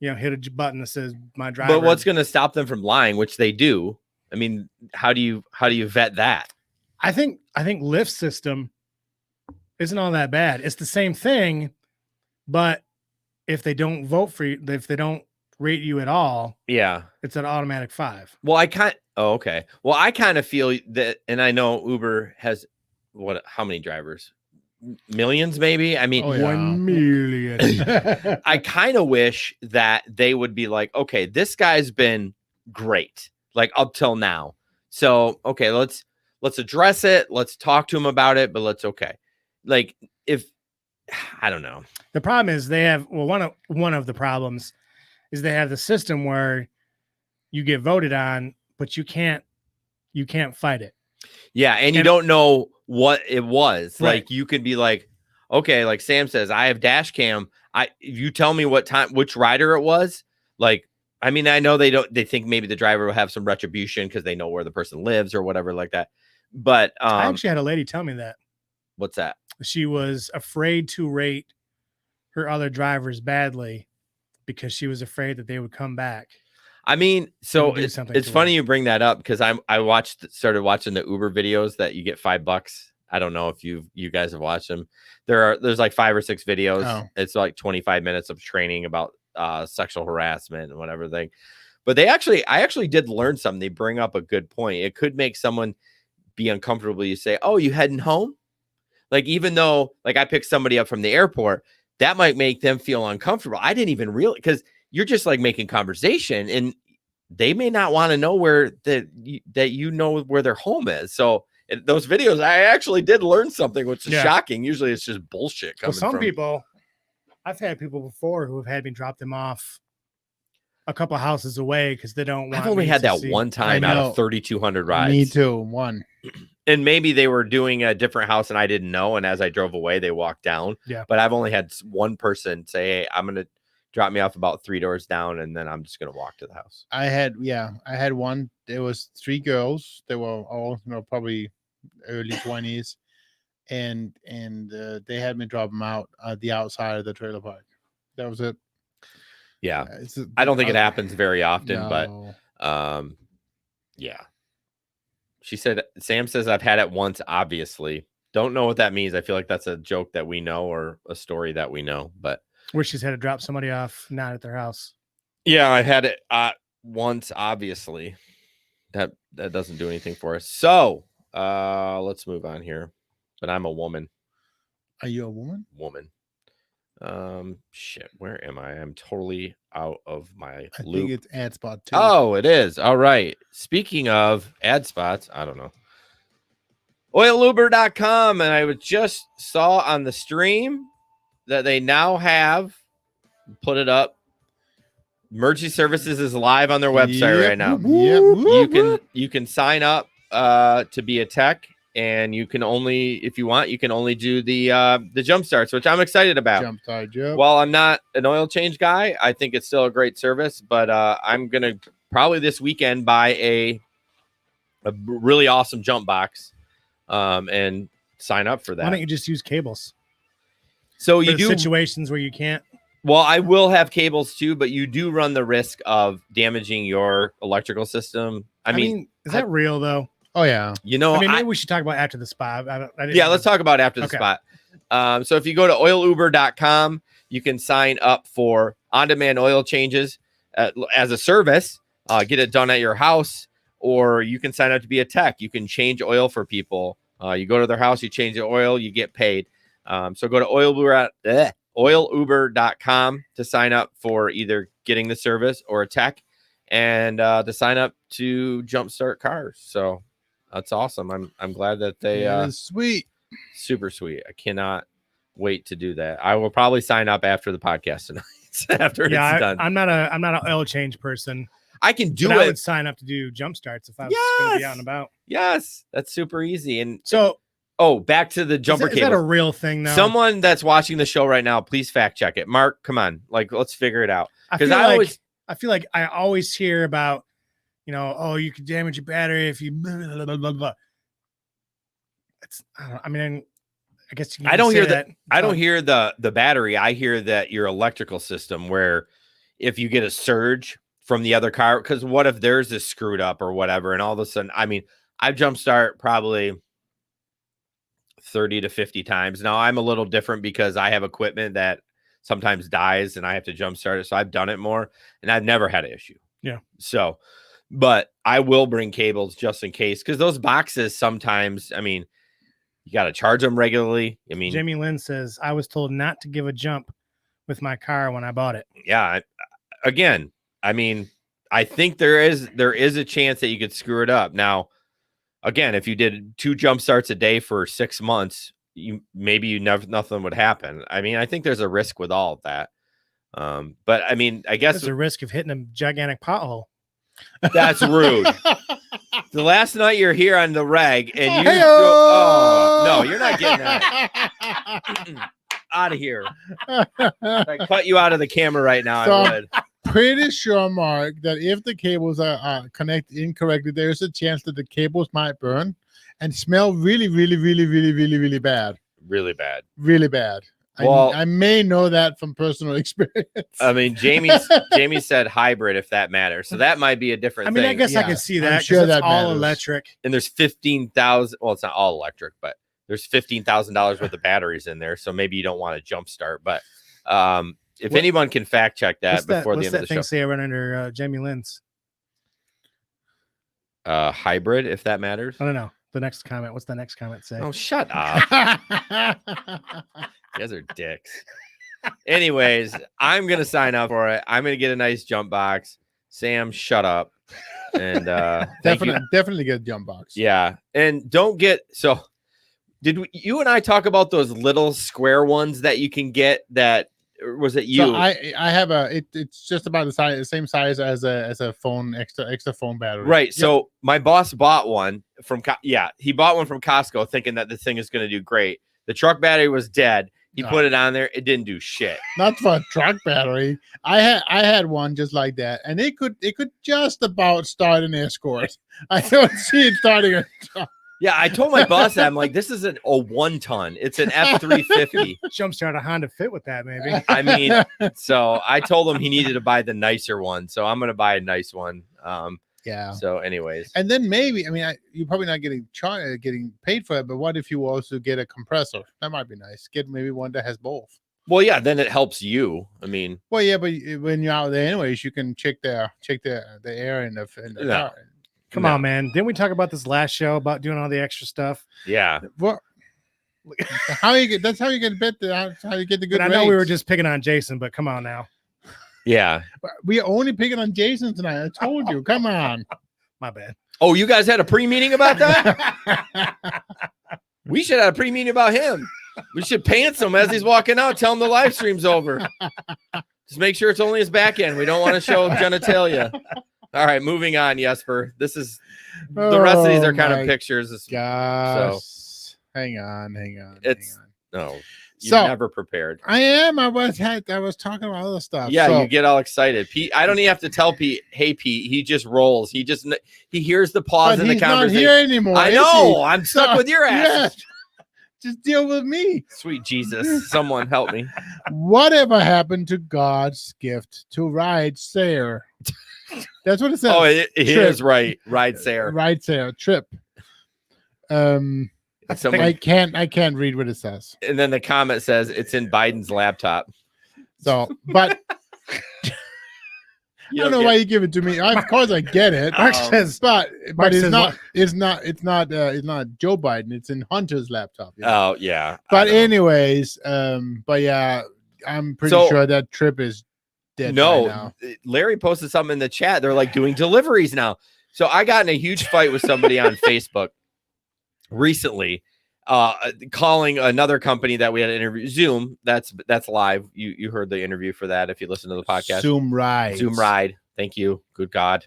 say, hit a button that says my driver. But what's going to stop them from lying, which they do? I mean, how do you vet that? I think Lyft's system isn't all that bad. It's the same thing, but if they don't vote for you, if they don't rate you at all, Yeah, it's an automatic 5. Well, okay. Well, I kind of feel that, and I know Uber has how many drivers? Millions, maybe. I mean, 1 million. I kind of wish that they would be like, okay, this guy's been great, like up till now. So, okay, let's address it. Let's talk to him about it, but okay. Like, if I don't know. The problem is they have, one of the problems is they have the system where you get voted on, but you can't fight it. Yeah, and you don't know what it was. Right. Like, you could be like, okay, like Sam says, I have dash cam. You tell me which rider it was. Like, I mean, I know they think maybe the driver will have some retribution because they know where the person lives or whatever like that. But I actually had a lady tell me that. What's that? She was afraid to rate her other drivers badly because she was afraid that they would come back. I mean, so Do it's something to funny her. you bring that up because I started watching the Uber videos that you get $5. I don't know if you guys have watched them. There's like 5 or 6 videos. Oh. It's like 25 minutes of training about sexual harassment and whatever thing. But I actually did learn something. They bring up a good point. It could make someone be uncomfortable. You say, "Oh, you heading home?" Like, even though like I picked somebody up from the airport, that might make them feel uncomfortable. I didn't even realize, because you're just like making conversation and they may not want to know where where their home is. So those videos, I actually did learn something, which is shocking. Usually it's just bullshit. People, I've had people before who have had me drop them off a couple houses away because they don't want. I've only had that one time out of 3,200 rides. Me too. One. And maybe they were doing a different house and I didn't know. And as I drove away, they walked down. Yeah. But I've only had one person say, "Hey, I'm going to drop me off about 3 doors down, and then I'm just going to walk to the house." I had one. There was 3 girls. They were all, probably early 20s. And they had me drop them out at the outside of the trailer park. That was it. Yeah. I don't think it happens very often, but yeah. Sam says, "I've had it once, obviously." Don't know what that means. I feel like that's a joke that we know or a story that we know, but where she's had to drop somebody off not at their house. Yeah, I had it once, obviously. That doesn't do anything for us. So let's move on here. But I'm a woman. Are you a woman? Woman. Shit, where am I? I'm totally out of my I loop. think it's ad spot too. Oh, it is. All right. Speaking of ad spots, I don't know. Oiluber.com, and I just saw on the stream that they now have put it up. Emergency Services is live on their website right now. You can sign up to be a tech, and you can only, if you want, you can only do the jump starts, which I'm excited about. Jump start, yep. While I'm not an oil change guy, I think it's still a great service, but I'm gonna probably this weekend buy a really awesome jump box and sign up for that. Why don't you just use cables? So For you do situations where you can't. Well, I will have cables too, but you do run the risk of damaging your electrical system. I mean, is that real though? Oh yeah. you know, I mean, maybe we should talk about after the spot. yeah, let's talk about after the Okay. spot. So if you go to oiluber.com, you can sign up for on-demand oil changes as a service, get it done at your house, or you can sign up to be a tech. You can change oil for people. You go to their house, you change the oil, you get paid. So go to oiluber.com to sign up for either getting the service or a tech, and to sign up to jumpstart cars. So that's awesome. I'm glad that they That is sweet. super sweet. I cannot wait to do that. I will probably sign up after the podcast tonight. After it's done. I'm not an oil change person. I can do but it. I would sign up to do jump starts if I was going to be out and about. Yes, that's super easy. And so, back to the jumper is that cable. a real thing now? Someone that's watching the show right now, please fact check it. Mark, come on, let's figure it out. Because I feel like I always hear about, oh, you could damage your battery if you blah, blah, blah, blah, blah. I guess you can I don't hear that. I don't hear the battery. I hear that your electrical system, where if you get a surge from the other car, because what if theirs is screwed up or whatever, and all of a sudden, I mean, I jumpstart probably 30 to 50 times. Now I'm a little different because I have equipment that sometimes dies and I have to jumpstart it. So I've done it more and I've never had an issue. Yeah. So, but I will bring cables just in case, because those boxes sometimes, I mean, you got to charge them regularly. I mean, Jamie Lynn says, I was told not to give a jump with my car when I bought it. Yeah. Again, I mean, I think there is a chance that you could screw it up. Now, again, if you did 2 jump starts a day for 6 months, nothing would happen. I mean, I think there's a risk with all of that. But I mean, I guess there's a risk of hitting a gigantic pothole. That's rude. The last night you're here on the reg and you no, you're not getting that. Out of here. If I cut you out of the camera right now, I would. Pretty sure, Mark, that if the cables are connected incorrectly, there's a chance that the cables might burn and smell really, really, really, really, really, really bad. Really bad. Really bad. Well, I may know that from personal experience. I mean, Jamie said hybrid, if that matters. So that might be a different thing. I guess I can see that. I'm sure that's all matters. Electric. And there's 15,000. Well, it's not all electric, but there's $15,000 worth of batteries in there. So maybe you don't want to jumpstart. But if anyone can fact check that before the end of the show. What's that thing say I run under Jamie Lynn's? Hybrid, if that matters. I don't know. The next comment. What's the next comment say? Oh, shut up. You guys are dicks. Anyways, I'm going to sign up for it. I'm going to get a nice jump box. Sam, shut up. And definitely get a jump box. Yeah. And don't get you and I talk about those little square ones that you can get that, or was it you? So I have it's just about the same size as a phone, extra phone battery. Right. Yep. So my boss bought one he bought one from Costco thinking that the thing is going to do great. The truck battery was dead. He put it on there. It didn't do shit. Not for a truck battery. I had one just like that, and it could just about start an Escort. I don't see it starting a truck. Yeah, I told my boss that. I'm like, this isn't a 1-ton. It's an F350. Jumpstart a Honda Fit with that, maybe. I mean, so I told him he needed to buy the nicer one. So I'm going to buy a nice one. Yeah. So anyways. And then maybe, you're probably not getting paid for it, but what if you also get a compressor? That might be nice. Get maybe one that has both. Well, yeah, then it helps you. I mean. Well, yeah, but when you're out there anyways, you can check the air in the car. Come on, man. Didn't we talk about this last show about doing all the extra stuff? Yeah. Well, that's how you get that's how you get the good I rates. know we were just picking on Jason, but come on now. Yeah. We're only picking on Jason tonight. I told you. Come on. My bad. Oh, you guys had a pre-meeting about that? We should have a pre-meeting about him. We should pants him as he's walking out. Tell him the live stream's over. Just make sure it's only his back end. We don't want to show genitalia. All right, moving on, Jesper. This is the rest of these are kind of pictures. Gosh. So hang on. No, you're never prepared. I am. I was talking about other stuff. Yeah, you get all excited. Pete, I don't even have to tell Pete, hey Pete, he just rolls. He hears the pause in the conversation. Not here anymore. I know. I'm stuck with your ass. Yeah. Just deal with me. Sweet Jesus, someone help me. Whatever happened to God's gift to ride share? That's what it says. Oh, it Trip. is right. Ride share. Ride share trip. Someone- I can't read what it says. And then the comment says it's in Biden's laptop. So, but I don't know why you give it to me. Of course, I get it. Mark says, but Mark it's says not. what? It's not Joe Biden. It's in Hunter's laptop. you know? Oh yeah. But anyways, but yeah, I'm pretty So- sure that trip is dead. No, right now. Larry posted something in the chat. They're like doing deliveries now. So I got in a huge fight with somebody on Facebook recently, calling another company that we had an interview. Zoom. That's live. You heard the interview for that if you listen to the podcast. Zoom ride. Thank you. Good God.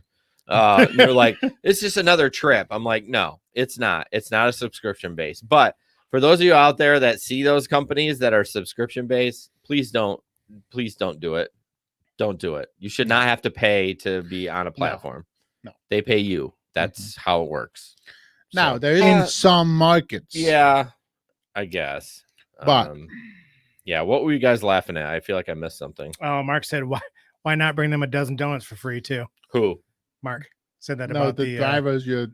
They're like, it's just another trip. I'm like, no, it's not. It's not a subscription base. But for those of you out there that see those companies that are subscription based, please don't do it. Don't do it. You should not have to pay to be on a platform. No. They pay you. That's how it works. Now So, there is in some markets. yeah, I guess. But- yeah, what were you guys laughing at? I feel like I missed something. oh, Mark said, why not bring them a dozen donuts for free too? Who? Mark said that No, about the drivers. The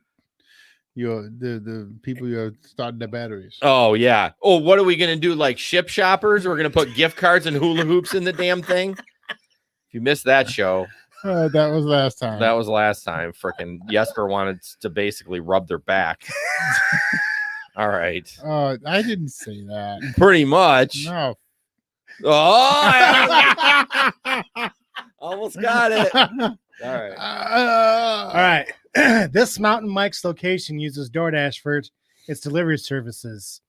people you're starting the batteries. Oh yeah. Oh, what are we gonna do? Like ship shoppers? We're gonna put gift cards and hula hoops in the damn thing. If you missed that show, That was last time. that was last time. Freaking Jesper wanted to basically rub their back. All right. I didn't say that. Pretty much. No. Oh, almost got it. All right. All right. This Mountain Mike's location uses DoorDash for its delivery services.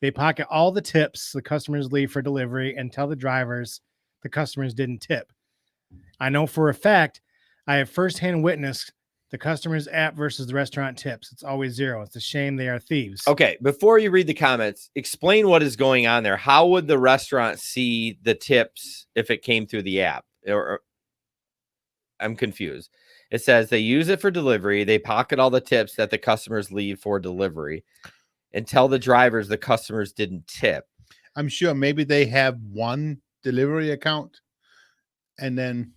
They pocket all the tips the customers leave for delivery and tell the drivers the customers didn't tip. I know for a fact I have firsthand witnessed the customer's app versus the restaurant tips. It's always zero. It's a shame they are thieves. Okay, before you read the comments, explain what is going on there. How would the restaurant see the tips if it came through the app? Or I'm confused. It says they use it for delivery. They pocket all the tips that the customers leave for delivery and tell the drivers the customers didn't tip. I'm sure maybe they have one delivery account and then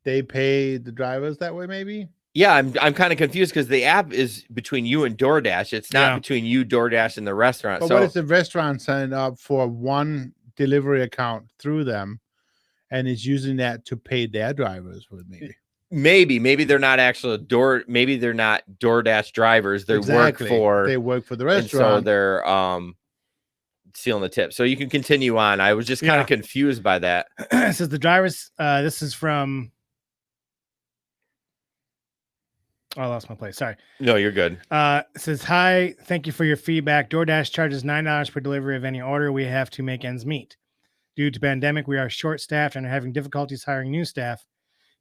they pay the drivers that way, maybe. Yeah, I'm kind of confused because the app is between you and DoorDash. It's not Yeah. between you, DoorDash, and the restaurant. But So what if the restaurant signed up for one delivery account through them and is using that to pay their drivers with maybe they're not actually maybe they're not DoorDash drivers. They work for the and so restaurant. they're stealing the tip. So you can continue on. I was just kind of confused by that. It says the drivers, this is from, I lost my place. Sorry. No, you're good. It says, hi, thank you for your feedback. DoorDash charges $9 per delivery of any order. We have to make ends meet. Due to pandemic, we are short-staffed and are having difficulties hiring new staff.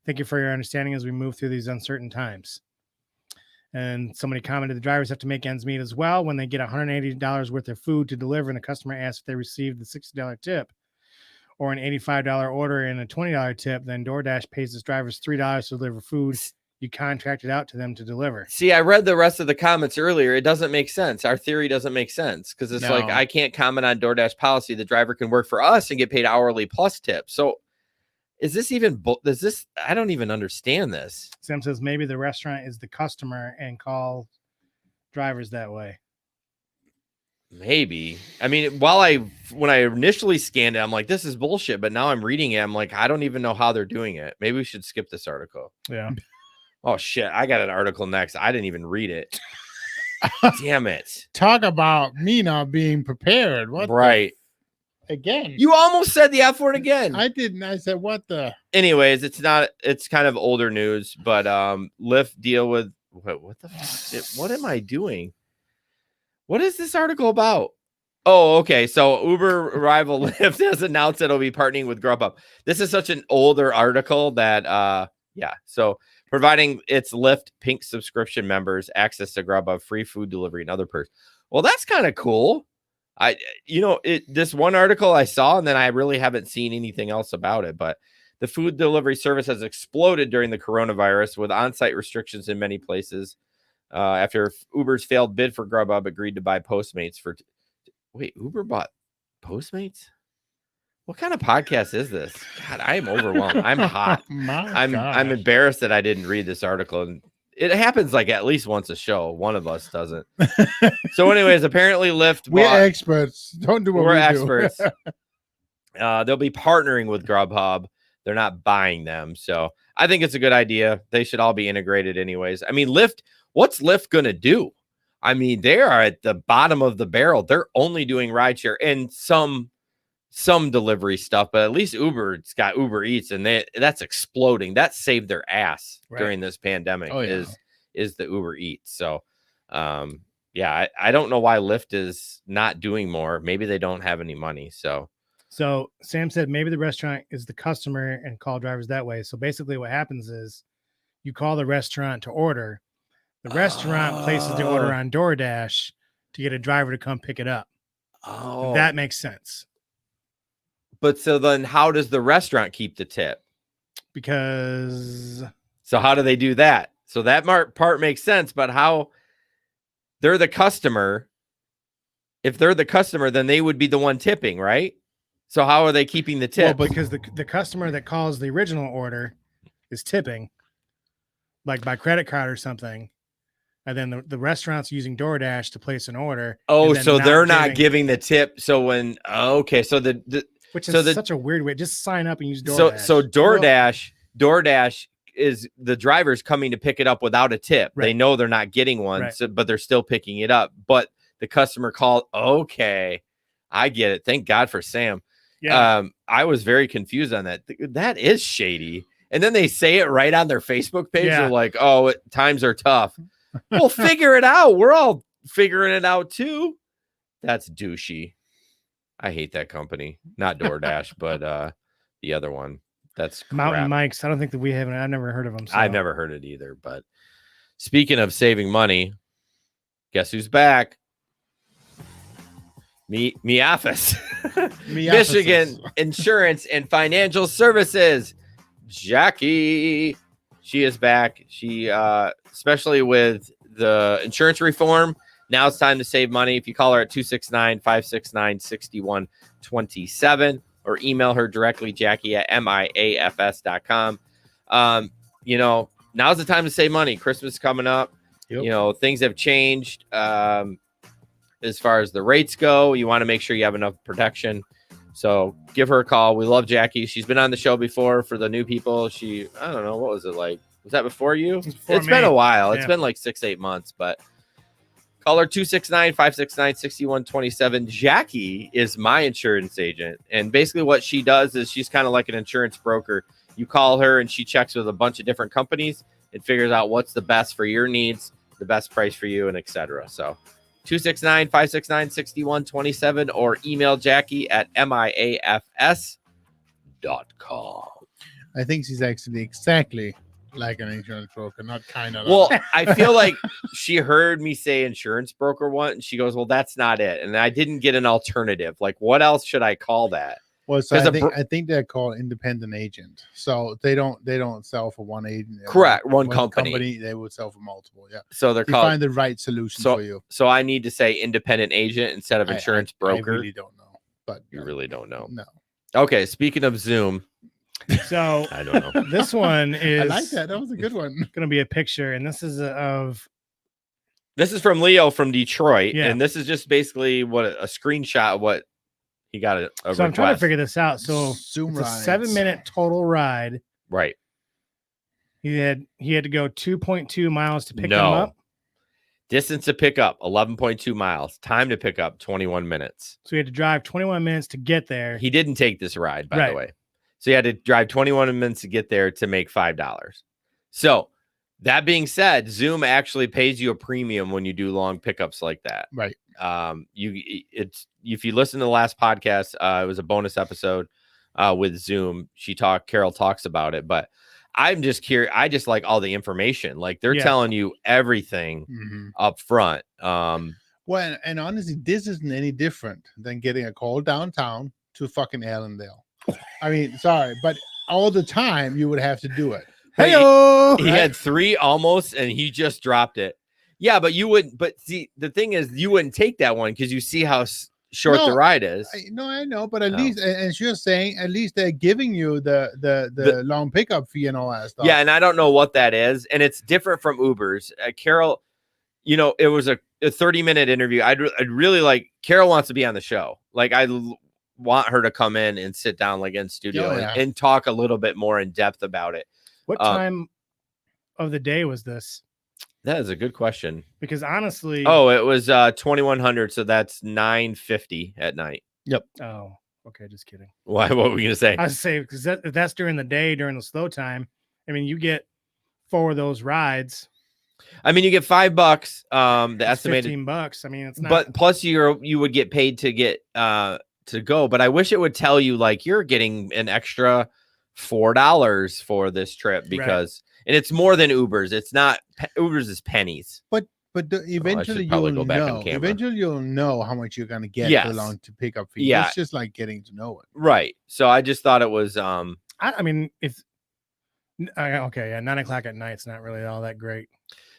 Thank you for your understanding as we move through these uncertain times. And somebody commented the drivers have to make ends meet as well. When they get $180 worth of food to deliver and the customer asks if they received the $60 tip or an $85 order and a $20 tip, then DoorDash pays its drivers $3 to deliver food you contracted out to them to deliver. See, I read the rest of the comments earlier. It doesn't make sense. Our theory doesn't make sense because it's like No. I can't comment on DoorDash policy. The driver can work for us and get paid hourly plus tips. So is this even does this? I don't even understand this. Sam says maybe the restaurant is the customer and call drivers that way. Maybe. I mean, when I initially scanned it, I'm like, this is bullshit. But now I'm reading it. I'm like, I don't even know how they're doing it. Maybe we should skip this article. Yeah. Oh shit! I got an article next. I didn't even read it. Damn it! Talk about me not being prepared. What the- Right. again? You almost said the F word again. I didn't. I said what the? Anyways, it's kind of older news, but Lyft deal with what the fuck? What am I doing? What is this article about? Oh, okay. So Uber rival Lyft has announced that it'll be partnering with Grubhub. This is such an older article that yeah. So providing its Lyft Pink subscription members access to Grubhub, free food delivery, and other perks. Well, that's kind of cool. This one article I saw, and then I really haven't seen anything else about it. But the food delivery service has exploded during the coronavirus with on-site restrictions in many places. After Uber's failed bid for Grubhub agreed to buy Postmates for Wait, Uber bought Postmates? What kind of podcast is this? God, I am overwhelmed. I'm hot. I'm embarrassed that I didn't read this article. And it happens like at least once a show. One of us doesn't. So, anyways, apparently Lyft. We're experts. Don't do what we're we experts. do. They'll be partnering with Grubhub. They're not buying them. So I think it's a good idea. They should all be integrated anyways. I mean, Lyft, what's Lyft going to do? I mean, they are at the bottom of the barrel. They're only doing rideshare and some delivery stuff, but at least Uber's got Uber Eats, and that's exploding. That saved their ass during this pandemic. Is the Uber Eats. So, yeah, I don't know why Lyft is not doing more. Maybe they don't have any money. So Sam said maybe the restaurant is the customer and call drivers that way. So basically, what happens is you call the restaurant to order. The restaurant places the order on DoorDash to get a driver to come pick it up. Oh, that makes sense. But so then how does the restaurant keep the tip? So how do they do that? So that part makes sense, but how they're the customer. If they're the customer, then they would be the one tipping, right? So how are they keeping the tip? Well, because the customer that calls the original order is tipping, like by credit card or something. And then the restaurant's using DoorDash to place an order. Oh, so they're not giving the tip. So when, so which is such a weird way. Just sign up and use DoorDash. So DoorDash is the driver's coming to pick it up without a tip. Right. They know they're not getting one, but they're still picking it up. But the customer called. Okay, I get it. Thank God for Sam. Yeah. I was very confused on that. That is shady. And then they say it right on their Facebook page. Yeah. They're like, "Oh, times are tough." Well, figure it out. We're all figuring it out too. That's douchey. I hate that company. Not DoorDash, but the other one. That's crap. Mountain Mike's. I don't think that we haven't. I've never heard of them. So. I've never heard it either. But speaking of saving money, guess who's back? Me office. Michigan Insurance and Financial Services. Jackie. She is back. She especially with the insurance reform. Now it's time to save money. If you call her at 269-569-6127 or email her directly, Jackie at miafs.com. Now's the time to save money. Christmas is coming up. Yep. Things have changed as far as the rates go. You want to make sure you have enough protection. So give her a call. We love Jackie. She's been on the show before. For the new people, I don't know, what was it like? Was that before you? It's been a while. Yeah. It's been like 6-8 months, but call her 269-569-6127. Jackie is my insurance agent. And basically what she does is she's kind of like an insurance broker. You call her and she checks with a bunch of different companies and figures out what's the best for your needs, the best price for you, and etc. So 269-569-6127 or email Jackie at miafs.com. I think she's actually exactly like an insurance broker, not kind of. Well, I feel like she heard me say insurance broker once, and she goes, "Well, that's not it." And I didn't get an alternative. Like, what else should I call that? Well, so I think they're called independent agent. So they don't sell for one agent. Correct, one company. They would sell for multiple. Yeah. So they're called. Find the right solution for you. So I need to say independent agent instead of insurance broker. I really don't know, but you really don't know. No. Okay. Speaking of Zoom. So I don't know. This one is. I like that. That was a good one. Going to be a picture, and this is from Leo from Detroit, and this is just basically a screenshot of what he got. So request. I'm trying to figure this out. So Zoom it's a 7-minute total ride. Right. He had to go 2.2 miles to pick him up. Distance to pick up 11.2 miles. Time to pick up 21 minutes. So he had to drive 21 minutes to get there. He didn't take this ride, by the way. So he had to drive 21 minutes to get there to make $5. So that being said, Zoom actually pays you a premium when you do long pickups like that. Right. If you listen to the last podcast, it was a bonus episode with Zoom. Carol talks about it, but I'm just curious. I just like all the information. Like they're telling you everything up front. Well, and honestly, this isn't any different than getting a call downtown to fucking Allendale. I mean, sorry, but all the time you would have to do it. Hey, he had 3 almost, and he just dropped it. Yeah, but you wouldn't. But see, the thing is, you wouldn't take that one because you see how short the No, ride is. I know, but at No. least, and she's saying at least they're giving you the long pickup fee and all that stuff. Yeah, and I don't know what that is, and it's different from Uber's. Carol, it was a 30-minute interview. I'd really like, Carol wants to be on the show. Like, want her to come in and sit down like in studio and talk a little bit more in depth about it. What time of the day was this? That is a good question. Because honestly, it was 2100, so that's 9:50 at night. Yep. Oh, okay, just kidding. Why? What were we gonna say? I was saying because that's during the day, during the slow time. I mean, you get 4 of those rides. I mean, you get $5. The That's estimated $15. I mean, it's not. but plus you would get paid to get to go. But I wish it would tell you like you're getting an extra $4 for this trip because and it's more than Uber's. It's not Uber's is pennies. But eventually probably you'll go back on know. camera. Eventually you'll know how much you're gonna get for the long to pick up fee. Yeah. It's just like getting to know it. Right. So I just thought it was I mean, if okay, yeah, 9 o'clock at night's not really all that great.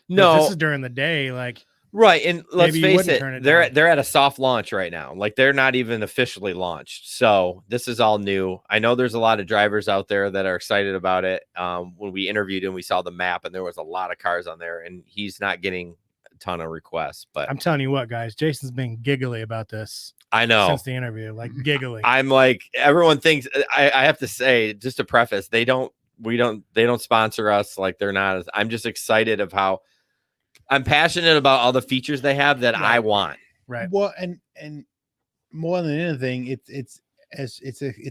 no, If this is during the day, like right. And let's maybe you face wouldn't it, turn it they're down. they're at a soft launch right now. Like they're not even officially launched. So this is all new. I know there's a lot of drivers out there that are excited about it. When we interviewed him, we saw the map and there was a lot of cars on there, and he's not getting a ton of requests. But I'm telling you what, guys, Jason's been giggly about this I know. since the interview, like giggling. I'm like, everyone thinks I have to say, just to preface, they don't sponsor us. Like they're not. I'm just excited of how I'm passionate about all the features they have that I want. Right. Well, and more than anything, it's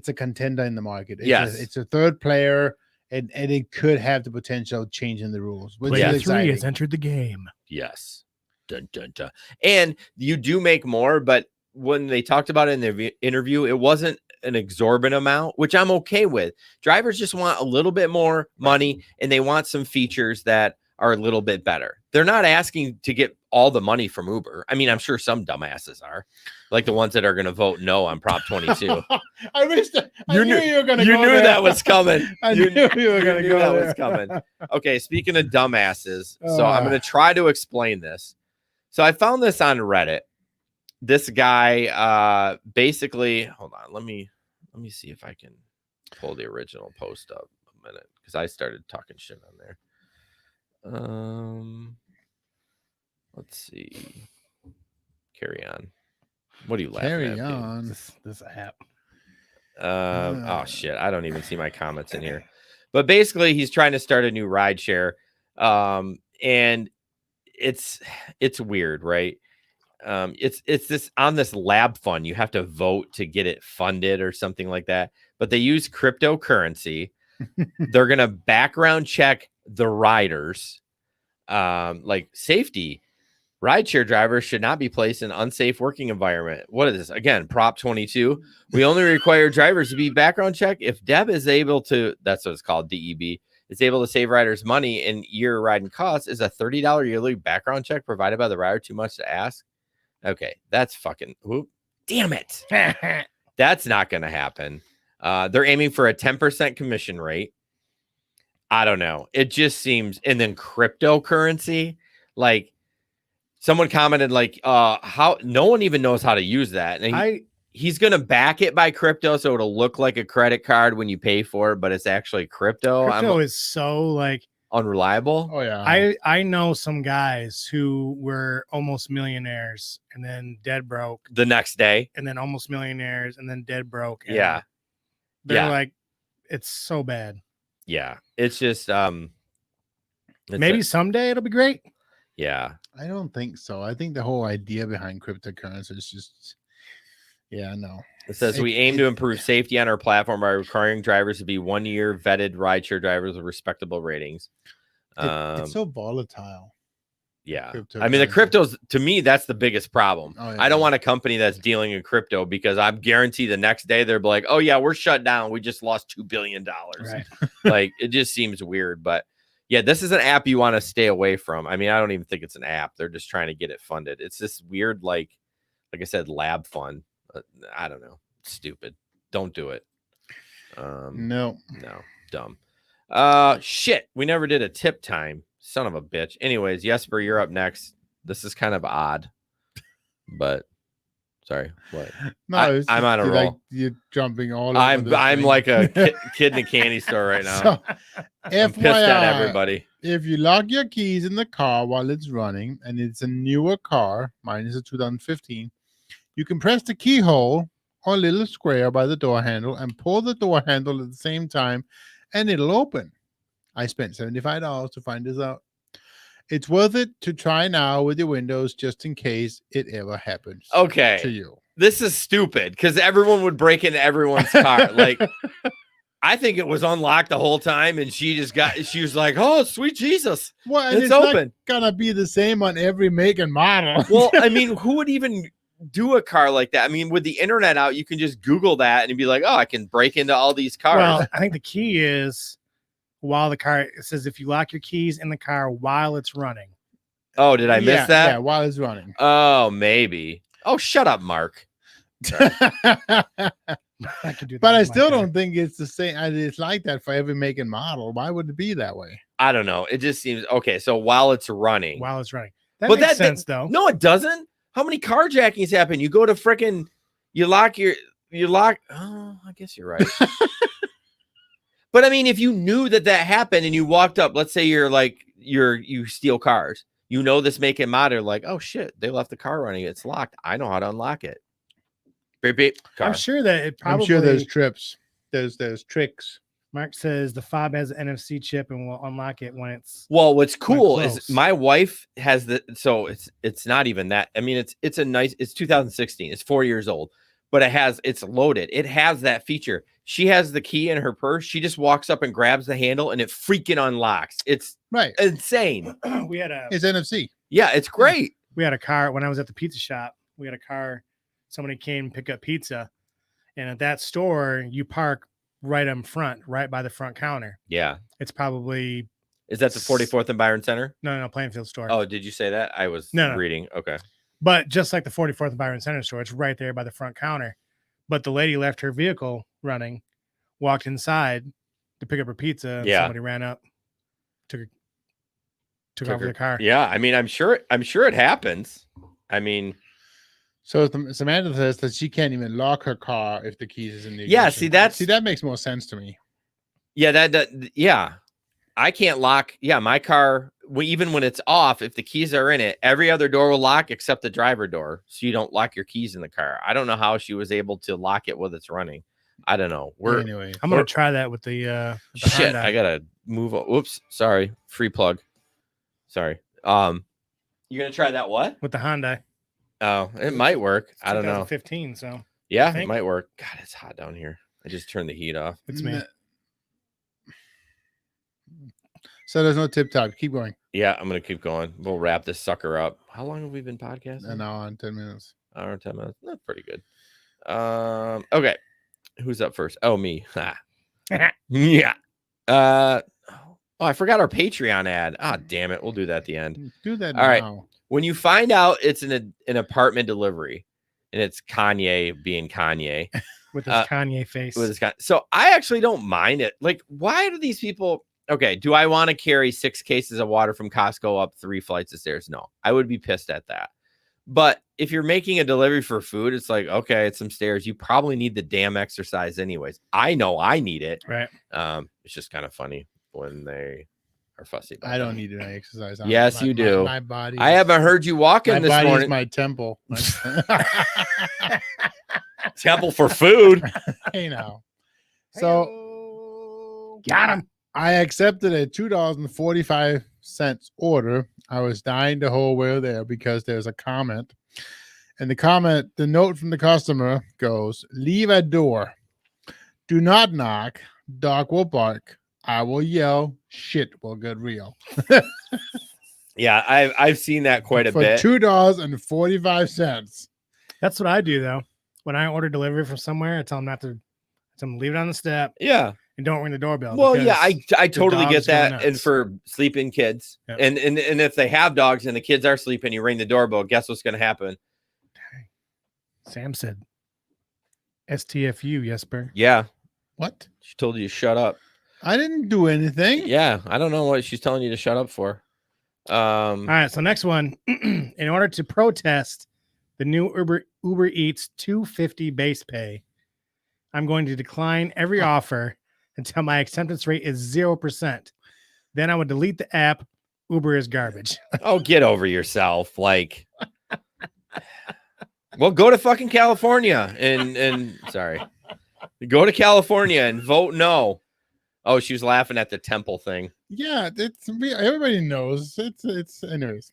a contender in the market. It's a third player, and it could have the potential of changing the rules. Which Player is 3 exciting. has entered the game. Yes. Dun, dun, dun. And you do make more, but when they talked about it in the interview, it wasn't an exorbitant amount, which I'm okay with. Drivers just want a little bit more money, and they want some features that are a little bit better. They're not asking to get all the money from Uber. I mean, I'm sure some dumbasses are, like the ones that are going to vote no on Prop 22. I wish that You knew you were going to. You knew that was coming. I knew you were going to go that there. was coming. Okay, speaking of dumbasses, so I'm going to try to explain this. So I found this on Reddit. This guy basically, hold on, let me see if I can pull the original post up a minute, because I started talking shit on there. Let's see. Carry on. What are you laughing Carry at, dude? on. This app. Oh shit, I don't even see my comments in here. But basically, he's trying to start a new ride share, and it's weird, right? It's this on this lab fund. You have to vote to get it funded or something like that. But they use cryptocurrency. They're gonna background check the riders, like safety. Rideshare drivers should not be placed in unsafe working environment. What is this? Again, Prop 22. We only require drivers to be background checked if Deb is able to, that's what it's called, DEB, is able to save riders money in year riding costs. Is a $30 yearly background check provided by the rider too much to ask? Okay, that's fucking, whoop. Damn it. That's not going to happen. They're aiming for a 10% commission rate. I don't know. It just seems, and then cryptocurrency, like, someone commented like, how no one even knows how to use that. And he's going to back it by crypto. So it'll look like a credit card when you pay for it, but it's actually crypto. Crypto is so like unreliable. Oh yeah. I know some guys who were almost millionaires and then dead broke The next day. and then almost millionaires and then dead broke. And Yeah. They're like, it's so bad. Yeah. It's just, maybe someday it'll be great. Yeah. I don't think so. I think the whole idea behind cryptocurrency is just, no. It says we aim to improve safety on our platform by requiring drivers to be 1 year vetted rideshare drivers with respectable ratings. It's so volatile. Yeah. I mean, the cryptos, to me, that's the biggest problem. Oh, yeah. I don't want a company that's dealing in crypto, because I'm guaranteed the next day they're like, oh yeah, we're shut down. We just lost $2 billion. Right. Like, it just seems weird. But yeah, this is an app you want to stay away from. I mean, I don't even think it's an app. They're just trying to get it funded. It's this weird, like I said, lab fund. I don't know. It's stupid. Don't do it. No, dumb. Shit. We never did a tip time. Son of a bitch. Anyways, Jesper, you're up next. This is kind of odd, but Sorry, what? No, I'm on a roll. Like, you're jumping all over. I'm thing. like a kid in a candy store right now. So, I'm pissed at everybody. If you lock your keys in the car while it's running, and it's a newer car, mine is a 2015, you can press the keyhole or little square by the door handle and pull the door handle at the same time, and it'll open. I spent $75 to find this out. It's worth it to try now with your windows just in case it ever happens Okay. to you. This is stupid because everyone would break into everyone's car. Like, I think it was unlocked the whole time, and she was like, "Oh, sweet Jesus, well, and it's open." Not gonna be the same on every make and model. Well, I mean, who would even do a car like that? I mean, with the internet out, you can just Google that and be like, "Oh, I can break into all these cars." Well, I think the key is while the car. It says if you lock your keys in the car while it's running. Oh, did I miss that? Yeah, while it's running. Oh, maybe. Oh, shut up, Mark. I could do that But I with my still car. don't think it's the same. It's like that for every make and model. Why would it be that way? I don't know. It just seems okay. So while it's running, While it's running, that But makes sense though. no, it doesn't. How many carjackings happen? You go to frickin', you lock. Oh, I guess you're right. But I mean, if you knew that happened and you walked up, let's say you steal cars, you know this make and model, like, oh shit, they left the car running, it's locked. I know how to unlock it. Beep, beep, car. I'm sure that it probably. I'm sure there's trips. There's tricks. Mark says the fob has an NFC chip and will unlock it when it's. Well, what's cool close. is my wife has so it's not even that. I mean, it's a nice. It's 2016. It's 4 years old, but it's loaded. It has that feature. She has the key in her purse. She just walks up and grabs the handle, and it freaking unlocks. It's Right. insane. It's NFC. Yeah, it's great. We had a car when I was at the pizza shop. We had a car. Somebody came and pick up pizza, and at that store, you park right in front, right by the front counter. Yeah. It's probably. Is that the 44th and Byron Center? No, Plainfield store. Oh, did you say that? I was reading. Okay. But just like the 44th and Byron Center store, it's right there by the front counter. But the lady left her vehicle running, walked inside to pick up her pizza. And somebody ran up, took over the car. Yeah, I mean, I'm sure it happens. I mean, so Samantha says that she can't even lock her car if the keys is in the yeah. ignition. See, that makes more sense to me. Yeah, yeah. I can't lock. Yeah, my car. Even when it's off, if the keys are in it, every other door will lock except the driver door, so you don't lock your keys in the car. I don't know how she was able to lock it while it's running. I don't know. Anyway, I'm gonna try that with the shit. Honda. I gotta move. Whoops, sorry. Free plug. Sorry. You're gonna try that what? With the Honda. Oh, it might work. I don't know. 2015. So yeah, it might work. God, it's hot down here. I just turned the heat off. It's me. So there's no tip top. Keep going. Yeah, I'm gonna keep going. We'll wrap this sucker up. How long have we been podcasting? An hour and 10 minutes. Hour and 10 minutes. That's pretty good. Okay. Who's up first? Oh, me. Yeah. Oh, I forgot our Patreon ad. Ah, damn it. We'll do that at the end. Do that All now. right. When you find out it's an apartment delivery and it's Kanye being Kanye with his Kanye face. So I actually don't mind it. Like, why do these people? Okay, do I want to carry 6 cases of water from Costco up 3 flights of stairs? No, I would be pissed at that. But if you're making a delivery for food, it's like, okay, it's some stairs. You probably need the damn exercise anyways. I know I need it. Right. It's just kind of funny when they are fussy about I don't that. need any exercise. Yes, you do. My body. I haven't heard you walking this body morning. is my temple. Temple for food. Hey now. So got him. I accepted a $2.45 order. I was dying the whole way there because there's a comment. And the note from the customer goes, leave at door. Do not knock. Dog will bark. I will yell. Shit will get real. Yeah, I've seen that quite a for bit. $2.45. That's what I do though. When I order delivery from somewhere, I tell them to leave it on the step. Yeah. And don't ring the doorbell. Well, yeah, I totally get dog's going that. nuts. And for sleeping kids, Yep. and if they have dogs and the kids are sleeping, you ring the doorbell. Guess what's going to happen? Sam said, STFU, Jesper. Yeah, What? she told you to shut up. I didn't do anything. Yeah, I don't know what she's telling you to shut up for. All right, so next one. In order to protest the new Uber Eats $2.50 base pay. I'm going to decline every offer until my acceptance rate is 0%. Then I would delete the app. Uber is garbage. Oh, get over yourself. Like, well, go to fucking California and sorry. Go to California and vote no. Oh, she was laughing at the temple thing. Yeah, everybody knows. It's anyways.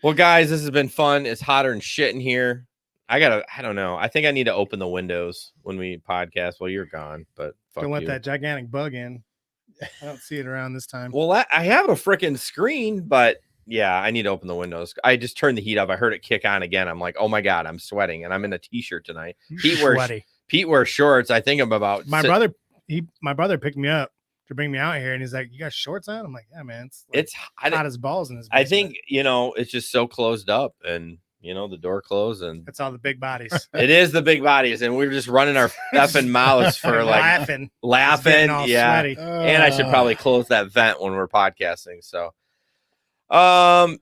Well, guys, this has been fun. It's hotter than shit in here. I don't know. I think I need to open the windows when we podcast. Well, you're gone, but fuck Don't let you. that gigantic bug in. I don't see it around this time. Well, I have a freaking screen, but yeah, I need to open the windows. I just turned the heat up. I heard it kick on again. I'm like, oh my God, I'm sweating, and I'm in a t-shirt tonight. Pete wears shorts. I think I'm about my brother picked me up to bring me out here, and he's like, "You got shorts on?" I'm like, "Yeah, man, it's hot as balls in this basement." I think it's just so closed up, and the door closed, and it's all the big bodies. It is the big bodies, and we're just running our effing mouths for like laughing, yeah. And I should probably close that vent when we're podcasting. So,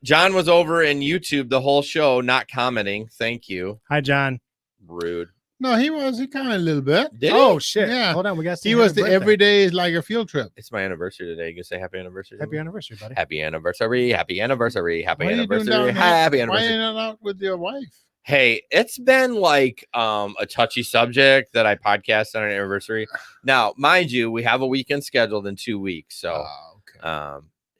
John was over in YouTube the whole show, not commenting. Thank you. Hi, John. Rude. No, he commented a little bit. Did oh he? shit! Yeah. Hold on, we got. He was the every day is like a field trip. It's my anniversary today. You can say happy anniversary. Happy anniversary, buddy. Happy anniversary. Happy anniversary. Happy What are you doing anniversary. down there? Happy Why anniversary. are you not out with your wife? Hey, it's been like a touchy subject that I podcast on an anniversary. Now, mind you, we have a weekend scheduled in 2 weeks. So,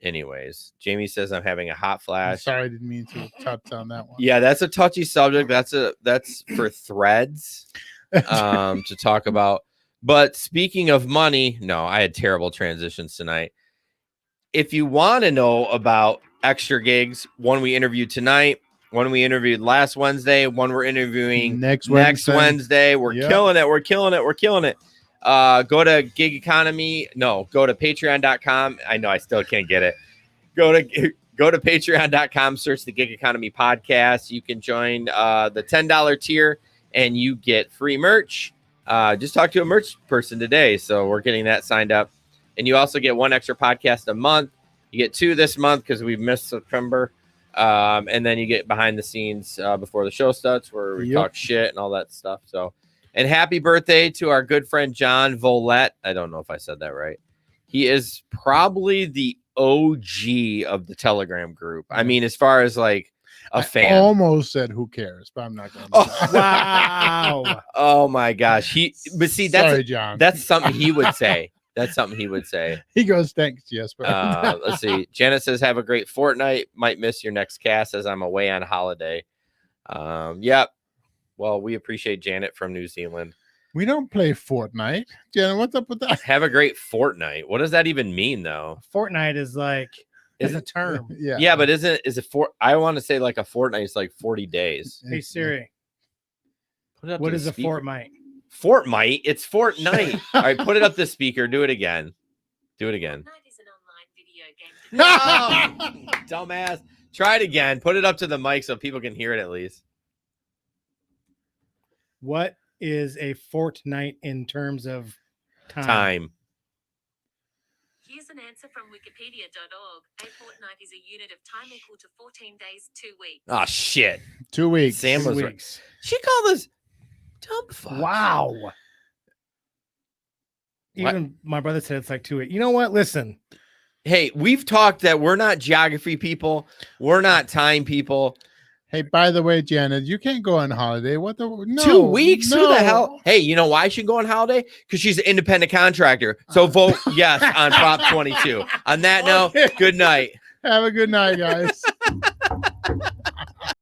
anyways, Jamie says I'm having a hot I'm flash. sorry, I didn't mean to touch on that one. Yeah, that's a touchy subject. That's for threads to talk about. But speaking of money, no, I had terrible transitions tonight. If you want to know about extra gigs, one we interviewed tonight, one we interviewed last Wednesday, one we're interviewing next Wednesday. We're killing it. We're killing it. We're killing it. Go to gig economy. No, go to patreon.com. I know I still can't get it. Go to patreon.com, search the Gig Economy podcast. You can join the $10 tier and you get free merch. Just talk to a merch person today. So we're getting that signed up. And you also get one extra podcast a month. You get 2 this month because we missed September. And then you get behind the scenes before the show starts where we talk shit and all that stuff. So, and happy birthday to our good friend John Volette. I don't know if I said that right. He is probably the OG of the Telegram group. I mean, as far as like a fan. Almost said who cares, but I'm not going to. Wow. Oh my gosh. Sorry, John. That's something he would say. That's something he would say. He goes, thanks, Jesper. Let's see. Janet says, have a great fortnight. Might miss your next cast as I'm away on holiday. Yep. Well, we appreciate Janet from New Zealand. We don't play Fortnite. Janet, what's up with that? Have a great fortnight. What does that even mean, though? Fortnite is like a term. Yeah, but is it I want to say like a fortnight is like 40 days. Hey Siri, what is a fortnight? Fortnite? It's Fortnite. All right, put it up the speaker. Do it again. Do it again. Fortnite is an online video game. No! Dumbass. Try it again. Put it up to the mic so people can hear it at least. What is a fortnight in terms of time? Here's an answer from wikipedia.org. A fortnight is a unit of time equal to 14 days, 2 weeks. Oh, shit. 2 weeks. Sam was right. She called us dumb fuck. Wow. Even my brother said it's like 2 weeks. You know what? Listen. Hey, we've talked that we're not geography people. We're not time people. Hey, by the way, Janet, you can't go on holiday. What the? No, 2 weeks? No. Who the hell? Hey, you know why she can go on holiday? Because she's an independent contractor. So vote yes on Prop 22. On that note, good night. Have a good night, guys.